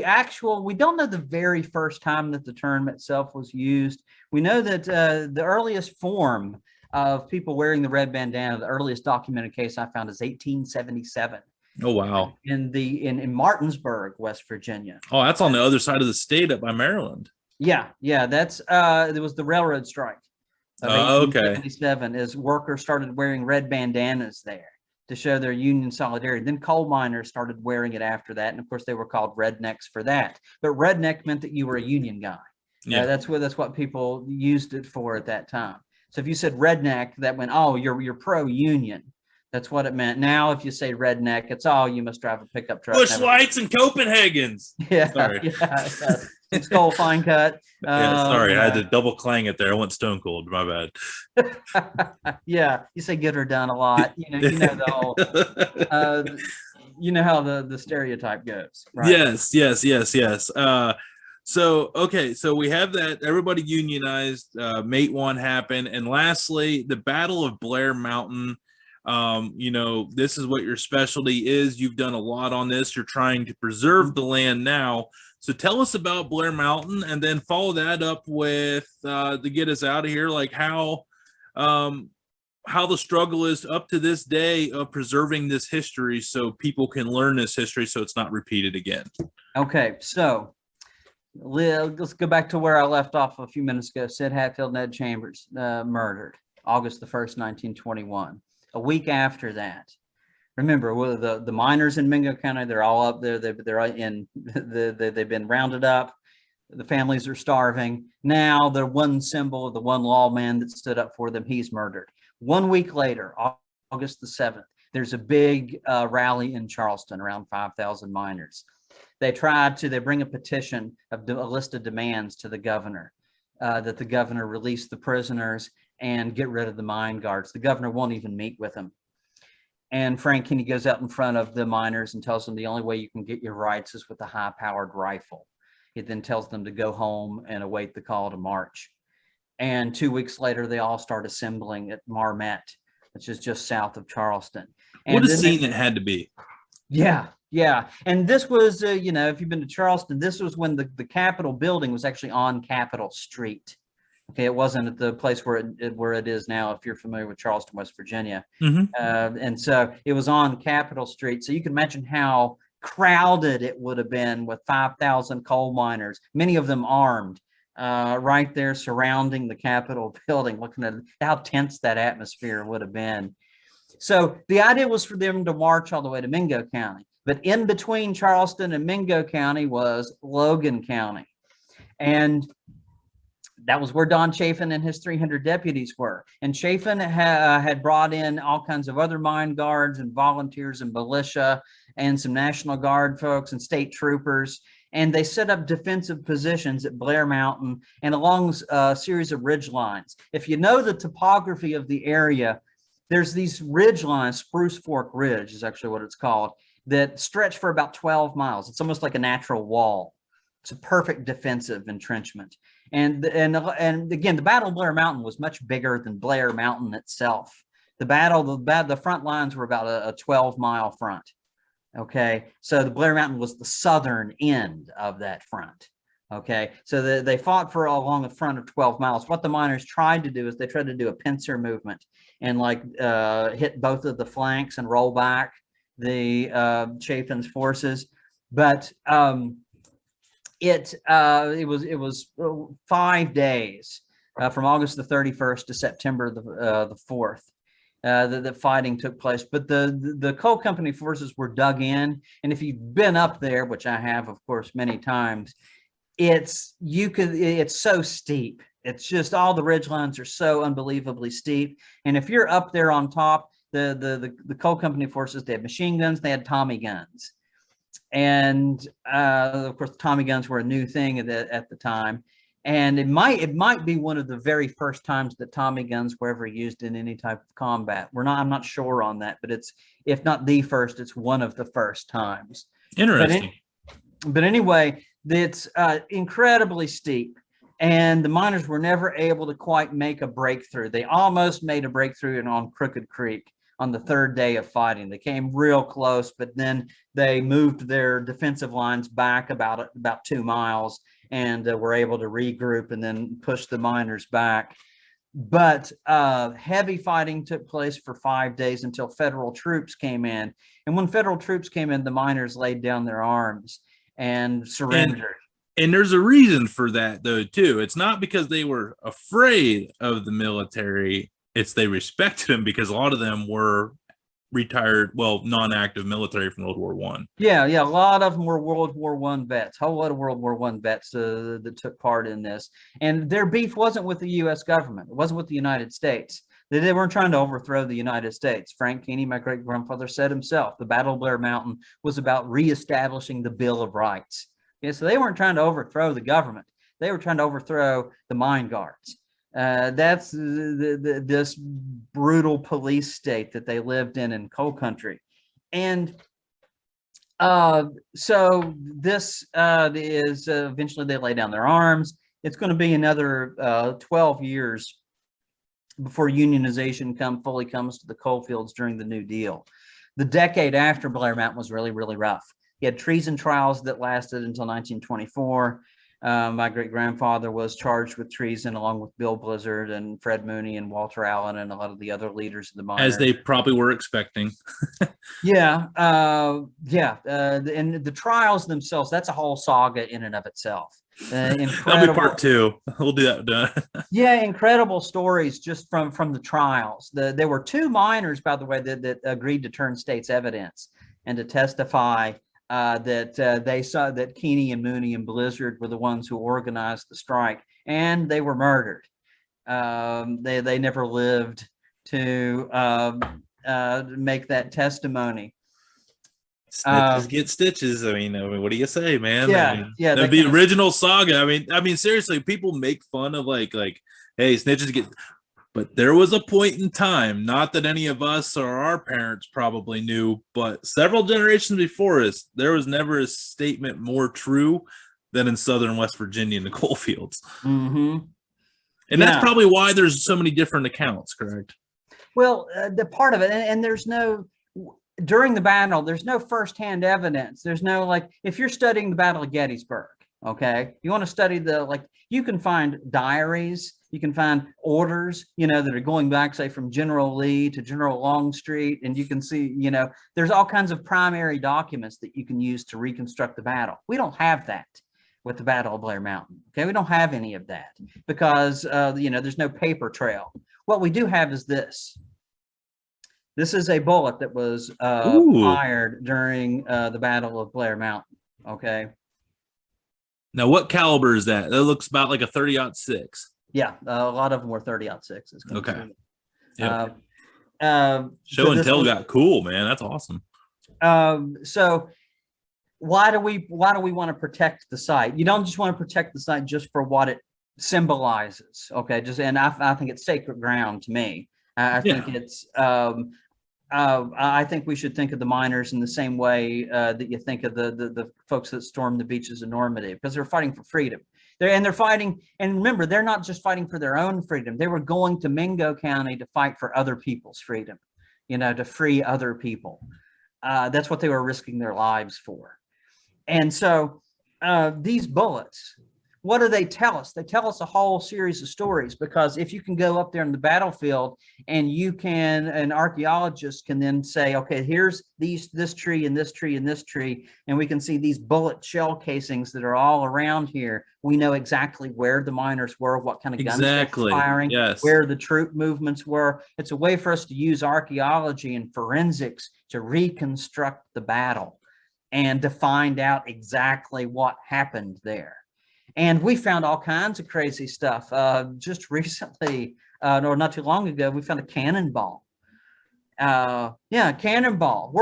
actual, we don't know the very first time that the term itself was used. We know that the earliest form of people wearing the red bandana, the earliest documented case I found is 1877. Oh wow! In Martinsburg, West Virginia. Oh, that's on the other side of the state, up by Maryland. Yeah, that's there was the railroad strike of 1877 as workers started wearing red bandanas there to show their union solidarity. Then coal miners started wearing it after that, and of course they were called rednecks for that. But redneck meant that you were a union guy. Yeah, that's what people used it for at that time. So if you said redneck, that went, oh, you're pro-union. That's what it meant. Now, if you say redneck, it's you must drive a pickup truck. Bush Lights and Copenhagens. Yeah, sorry. Some Skull Fine Cut. Sorry, I had to double clang it there. I went stone cold. My bad. Yeah, you say "good or done" a lot. You know the whole. You know how the stereotype goes, right? Yes. So we have that. Everybody unionized. Mate One happened, and lastly, the Battle of Blair Mountain. This is what your specialty is. You've done a lot on this. You're trying to preserve the land now. So tell us about Blair Mountain, and then follow that up with to get us out of here, like how the struggle is up to this day of preserving this history so people can learn this history so it's not repeated again. Okay, so let's go back to where I left off a few minutes ago. Sid Hatfield and Ed Chambers murdered August the 1st, 1921. A week after that, remember, the miners in Mingo County, they're all up there. They've been rounded up. The families are starving. Now the one symbol of the one lawman that stood up for them, he's murdered. 1 week later, August the 7th, there's a big rally in Charleston, around 5,000 miners. They bring a petition of a list of demands to the governor, that the governor release the prisoners and get rid of the mine guards. The governor won't even meet with them. And Frank Keeney goes out in front of the miners and tells them the only way you can get your rights is with a high-powered rifle. He then tells them to go home and await the call to march. And 2 weeks later, they all start assembling at Marmet, which is just south of Charleston. And what a scene it had to be. Yeah, yeah. And this was, you know, if you've been to Charleston, this was when the Capitol building was actually on Capitol Street. Okay, it wasn't at the place where it is now, if you're familiar with Charleston, West Virginia. And so it was on Capitol Street. So you can imagine how crowded it would have been with 5,000 coal miners, many of them armed, right there surrounding the Capitol building, looking at how tense that atmosphere would have been. So the idea was for them to march all the way to Mingo County. But in between Charleston and Mingo County was Logan County. And that was where Don Chafin and his 300 deputies were. And Chafin had brought in all kinds of other mine guards and volunteers and militia and some National Guard folks and state troopers. And they set up defensive positions at Blair Mountain and along a series of ridge lines. If you know the topography of the area, there's these ridge lines, Spruce Fork Ridge is actually what it's called, that stretch for about 12 miles. It's almost like a natural wall. It's a perfect defensive entrenchment. And again, the Battle of Blair Mountain was much bigger than Blair Mountain itself. The front lines were about a 12-mile front. Okay, so the Blair Mountain was the southern end of that front. Okay, so they fought for along the front of 12 miles. What the miners tried to do is they tried to do a pincer movement and hit both of the flanks and roll back the Chafin's forces. But it was 5 days from August the 31st to September the 4th that fighting took place. But the coal company forces were dug in, and if you've been up there, which I have, of course, many times, it's so steep. It's just all the ridge lines are so unbelievably steep, and if you're up there on top, the coal company forces, they had machine guns, they had Tommy guns. And of course, Tommy guns were a new thing at the time, and it might be one of the very first times that Tommy guns were ever used in any type of combat. I'm not sure on that, but it's, if not the first, it's one of the first times. Interesting. But anyway, it's incredibly steep, and the miners were never able to quite make a breakthrough. They almost made a breakthrough on Crooked Creek on the third day of fighting. They came real close, but then they moved their defensive lines back about 2 miles and were able to regroup and then push the miners back. But heavy fighting took place for 5 days until federal troops came in. And when federal troops came in, the miners laid down their arms and surrendered. And there's a reason for that, though, too. It's not because they were afraid of the military. It's they respected them because a lot of them were retired, non-active military from World War I. Yeah, a lot of them were World War I vets, a whole lot of World War I vets that took part in this. And their beef wasn't with the U.S. government. It wasn't with the United States. They weren't trying to overthrow the United States. Frank Keeney, my great-grandfather, said himself, the Battle of Blair Mountain was about reestablishing the Bill of Rights. Okay, so they weren't trying to overthrow the government. They were trying to overthrow the mine guards. That's this brutal police state that they lived in coal country. And so this is eventually they lay down their arms. It's going to be another 12 years before unionization fully comes to the coal fields during the New Deal. The decade after Blair Mountain was really, really rough. You had treason trials that lasted until 1924. My great-grandfather was charged with treason along with Bill Blizzard and Fred Mooney and Walter Allen and a lot of the other leaders of the miners. As they probably were expecting. And the trials themselves, that's a whole saga in and of itself. That'll be part 2. We'll do that. Yeah, incredible stories just from the trials. There were 2 miners, by the way, that agreed to turn state's evidence and to testify that they saw that Keeney and Mooney and Blizzard were the ones who organized the strike, and they were murdered. They never lived to make that testimony. Snitches get stitches. I mean, what do you say, man? Yeah, I mean, yeah, the original Saga. I mean, seriously, people make fun of like, hey, snitches get. But there was a point in time, not that any of us or our parents probably knew, but several generations before us, there was never a statement more true than in southern West Virginia in the coal fields. Mm-hmm. And that's probably why there's so many different accounts, correct? Well, the part of it, and there's no, during the battle, there's no firsthand evidence. There's no, like, if you're studying the Battle of Gettysburg, okay, you want to study you can find diaries, you can find orders, that are going back, say, from General Lee to General Longstreet, and you can see, there's all kinds of primary documents that you can use to reconstruct the battle. We don't have that with the Battle of Blair Mountain. Okay, we don't have any of that because, there's no paper trail. What we do have is this. This is a bullet that was fired during the Battle of Blair Mountain. Okay. Now, what caliber is that? That looks about like a 30-06. Yeah, a lot of them were 30-06s. Okay. Yep. Show and tell got cool, man. That's awesome. So why do we want to protect the site? You don't just want to protect the site just for what it symbolizes. Okay. And I think it's sacred ground to me. I think it's I think we should think of the miners in the same way that you think of the folks that stormed the beaches of Normandy, because they're fighting for freedom. They're fighting, and remember, they're not just fighting for their own freedom. They were going to Mingo County to fight for other people's freedom, to free other people. That's what they were risking their lives for. And so these bullets, what do they tell us? They tell us a whole series of stories, because if you can go up there in the battlefield and an archaeologist can then say, okay, here's this tree and this tree and this tree, and we can see these bullet shell casings that are all around here. We know exactly where the miners were, what kind of guns they were firing, where the troop movements were. It's a way for us to use archaeology and forensics to reconstruct the battle and to find out exactly what happened there. And we found all kinds of crazy stuff. Just recently, or not too long ago, we found a cannonball. Cannonball,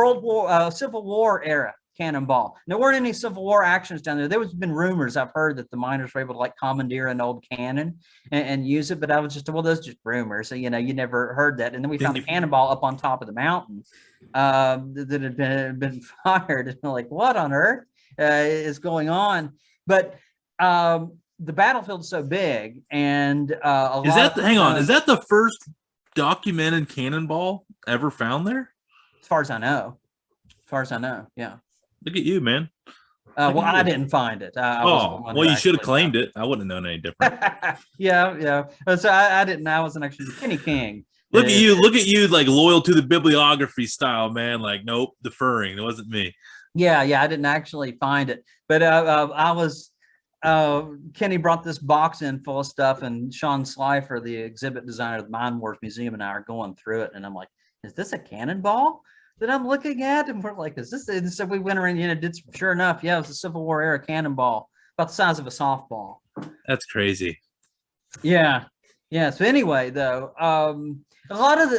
Civil War era cannonball. There weren't any Civil War actions down there. There's been rumors, I've heard, that the miners were able to commandeer an old cannon and use it, but I was just, well, those are just rumors. So, you never heard that. And then we found a cannonball up on top of the mountain that had been fired. And we're like, what on earth is going on? But the battlefield is so big, and hang on, is that the first documented cannonball ever found there? As far as I know, yeah. Look at you, man. I didn't find it. Well, you should have claimed it. I wouldn't have known any different. Yeah. So I didn't. I wasn't actually Kenny King. Look at you, like loyal to the bibliography style, man. Like, nope, deferring. It wasn't me. Yeah. I didn't actually find it, but I was. Kenny brought this box in full of stuff, and Sean Slifer, the exhibit designer of the Mine Wars Museum, and I are going through it, and I'm like, is this a cannonball that I'm looking at? And we're like, is this? And so we went around, sure enough, yeah, it was a Civil War era cannonball, about the size of a softball. That's crazy. Yeah. So anyway, though, a lot of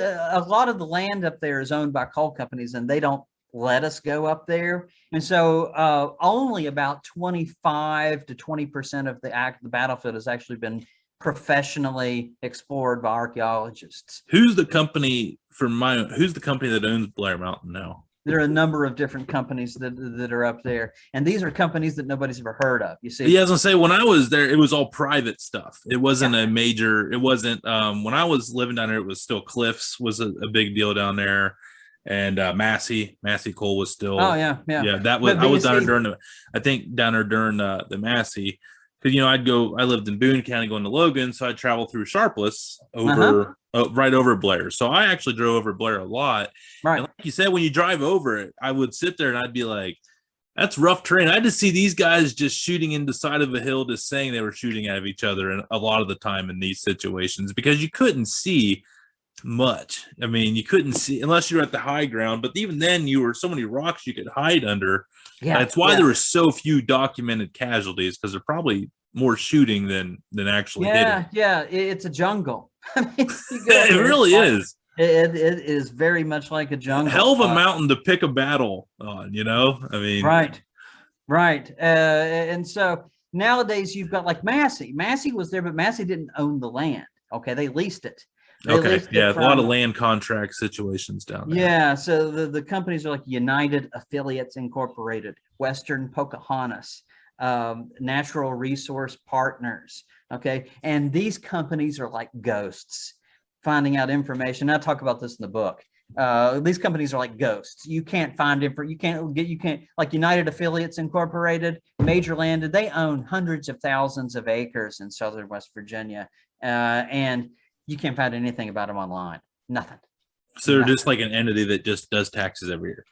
the land up there is owned by coal companies, and they don't let us go up there. And so only about 25 to 20% of the battlefield has actually been professionally explored by archaeologists. Who's the company that owns Blair Mountain now? There are a number of different companies that are up there, and these are companies that nobody's ever heard of. You see? Yeah, I was gonna say, when I was there, it was all private stuff. It wasn't a major. It wasn't. When I was living down there, it was still Cliffs was a big deal down there. And Massey Coal was still. Oh yeah. That was I was down there during the Massey, because I lived in Boone County going to Logan, so I'd travel through Sharpless over right over Blair. So I actually drove over Blair a lot. Right. And like you said, when you drive over it, I would sit there and I'd be like, that's rough terrain. I just see these guys just shooting into the side of a hill, just saying they were shooting at each other, and a lot of the time in these situations, because you couldn't see much. I mean, you couldn't see unless you were at the high ground, but even then you were so many rocks you could hide under. That's why there were so few documented casualties, because they're probably more shooting than actually hitting. It's a jungle. I mean, it really is. It is very much like a jungle. Hell of a mountain to pick a battle on, you know? I mean, Right, right. And so nowadays you've got like Massey. Massey was there, but Massey didn't own the land. Okay, they leased it. They okay, leased yeah, it a lot of from, land contract situations down there. yeah. So the companies are like United Affiliates Incorporated, Western Pocahontas, Natural Resource Partners. Okay, and these companies are like ghosts, finding out information. I talk about this in the book. These companies are like ghosts. You can't find info. You can't like United Affiliates Incorporated, Major Landed. They own hundreds of thousands of acres in southern West Virginia, and you can't find anything about them online. Nothing. So they're Nothing. just like an entity that just does taxes every year.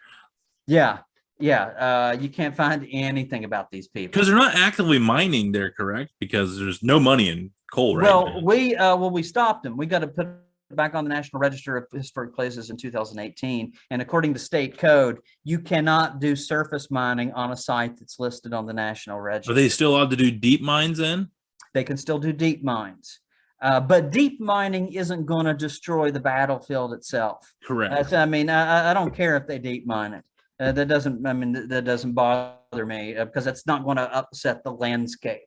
Yeah, yeah. You can't find anything about these people. Because they're not actively mining there, correct? Because there's no money in coal right Well, now. we stopped them. We got to put it back on the National Register of Historic Places in 2018. And according to state code, you cannot do surface mining on a site that's listed on the National Register. Are they still allowed to do deep mines then? They can still do deep mines. But deep mining isn't going to destroy the battlefield itself. Correct. I mean, I don't care if they deep mine it. That doesn't bother me because it's not going to upset the landscape.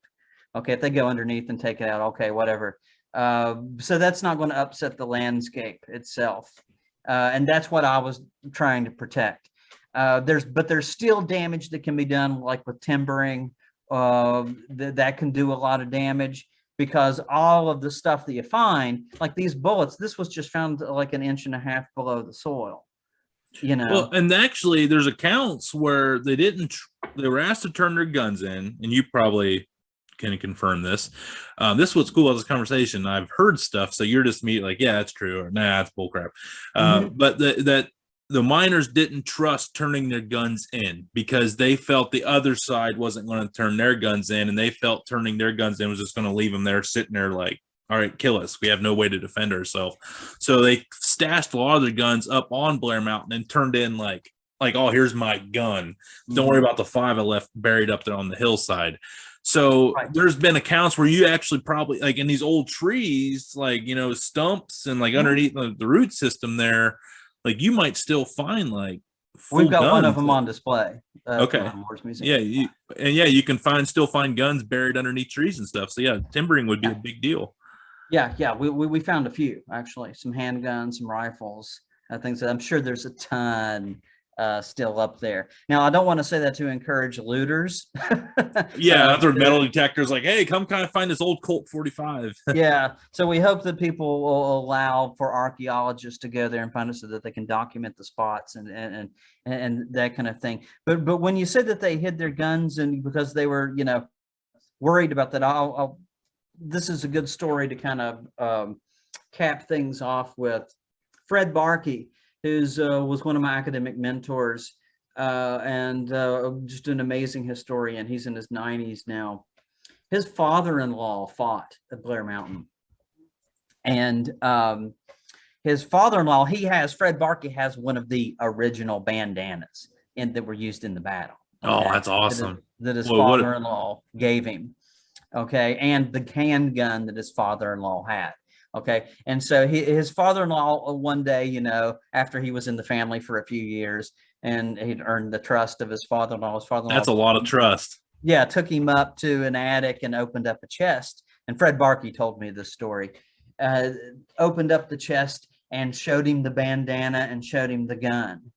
Okay, if they go underneath and take it out, okay, whatever. So that's not going to upset the landscape itself. And that's what I was trying to protect. There's still damage that can be done, like with timbering. That can do a lot of damage because all of the stuff that you find, like these bullets, this was just found like an inch and a half below the soil. You know. Well, and actually, there's accounts where they were asked to turn their guns in, and you probably can confirm this. This is what's cool about this conversation. I've heard stuff, so you're just me like, yeah, that's true, or nah, that's bullcrap. But that the miners didn't trust turning their guns in because they felt the other side wasn't going to turn their guns in, and they felt turning their guns in was just going to leave them there sitting there like, all right, kill us. We have no way to defend ourselves. So they stashed a lot of their guns up on Blair Mountain and turned in like, oh, here's my gun. Don't worry about the 5 I left buried up there on the hillside. So there's been accounts where you actually probably like in these old trees, like, you know, stumps and like underneath the root system there, like you might still find like we've got one of them on display. Okay. Yeah, you can still find guns buried underneath trees and stuff. So yeah, timbering would be a big deal. Yeah, we found a few actually, some handguns, some rifles, things that I'm sure there's a ton still up there. Now, I don't want to say that to encourage looters. Yeah, that's where metal detectors like, hey, come kind of find this old Colt 45. Yeah, so we hope that people will allow for archaeologists to go there and find it so that they can document the spots and that kind of thing. But when you said that they hid their guns and because they were, you know, worried about that, this is a good story to kind of cap things off with. Fred Barkey, who's was one of my academic mentors and just an amazing historian. He's in his 90s now. His father-in-law fought at Blair Mountain. And his father-in-law, Fred Barkey has one of the original bandanas that were used in the battle. Okay? Oh, that's awesome. That his father-in-law gave him. Okay, and the handgun that his father-in-law had. Okay, and so his father-in-law one day, you know, after he was in the family for a few years and he'd earned the trust of his father-in-law. That's a lot of trust. Yeah, took him up to an attic and opened up a chest. And Fred Barkey told me this story. Opened up the chest and showed him the bandana and showed him the gun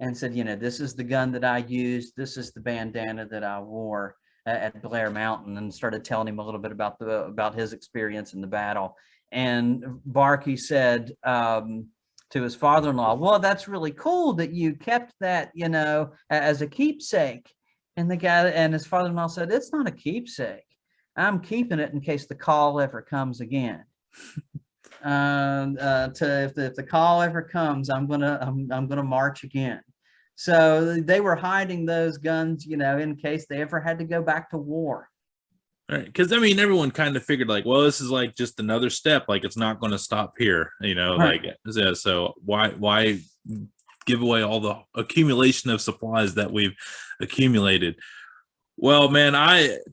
and said, you know, this is the gun that I used. This is the bandana that I wore at Blair Mountain, and started telling him a little bit about his experience in the battle. And Barkey said to his father-in-law, well, that's really cool that you kept that, you know, as a keepsake. And the guy and his father-in-law said, it's not a keepsake. I'm keeping it in case the call ever comes again. If the call ever comes, I'm gonna march again. So they were hiding those guns, you know, in case they ever had to go back to war. All right, because I mean, everyone kind of figured like, well, this is like just another step. Like, it's not going to stop here, you know. Right. Like, so why give away all the accumulation of supplies that we've accumulated? Well, man,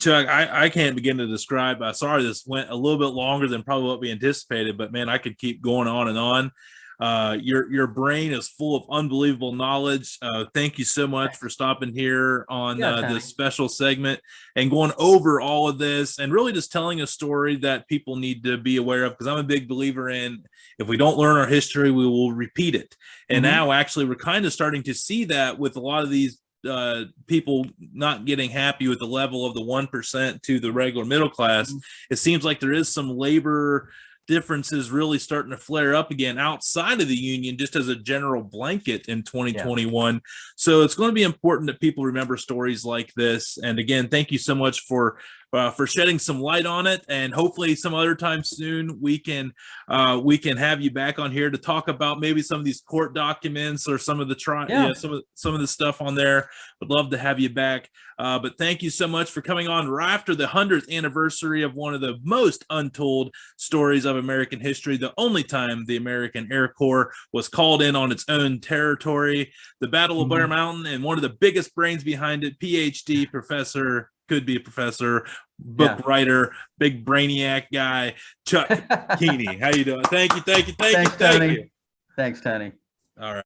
Chuck, I can't begin to describe. Sorry, this went a little bit longer than probably what we anticipated, but man, I could keep going on and on. Your brain is full of unbelievable knowledge. Thank you so much for stopping here on this special segment and going over all of this and really just telling a story that people need to be aware of, because I'm a big believer in, if we don't learn our history, we will repeat it. And now actually we're kind of starting to see that with a lot of these people not getting happy with the level of the 1% to the regular middle class. It seems like there is some labor differences really starting to flare up again outside of the union, just as a general blanket in 2021. So it's going to be important that people remember stories like this. And again, thank you so much for shedding some light on it. And hopefully some other time soon we can have you back on here to talk about maybe some of these court documents or some of the some of the stuff on there. Would love to have you back. But thank you so much for coming on right after the 100th anniversary of one of the most untold stories of American history, the only time the American Air Corps was called in on its own territory, the Battle of Blair Mountain, and one of the biggest brains behind it, PhD professor, could be a professor, book writer, big brainiac guy, Chuck Keeney. How you doing? Thank you. Thanks, Tony. Thanks, Tony. All right.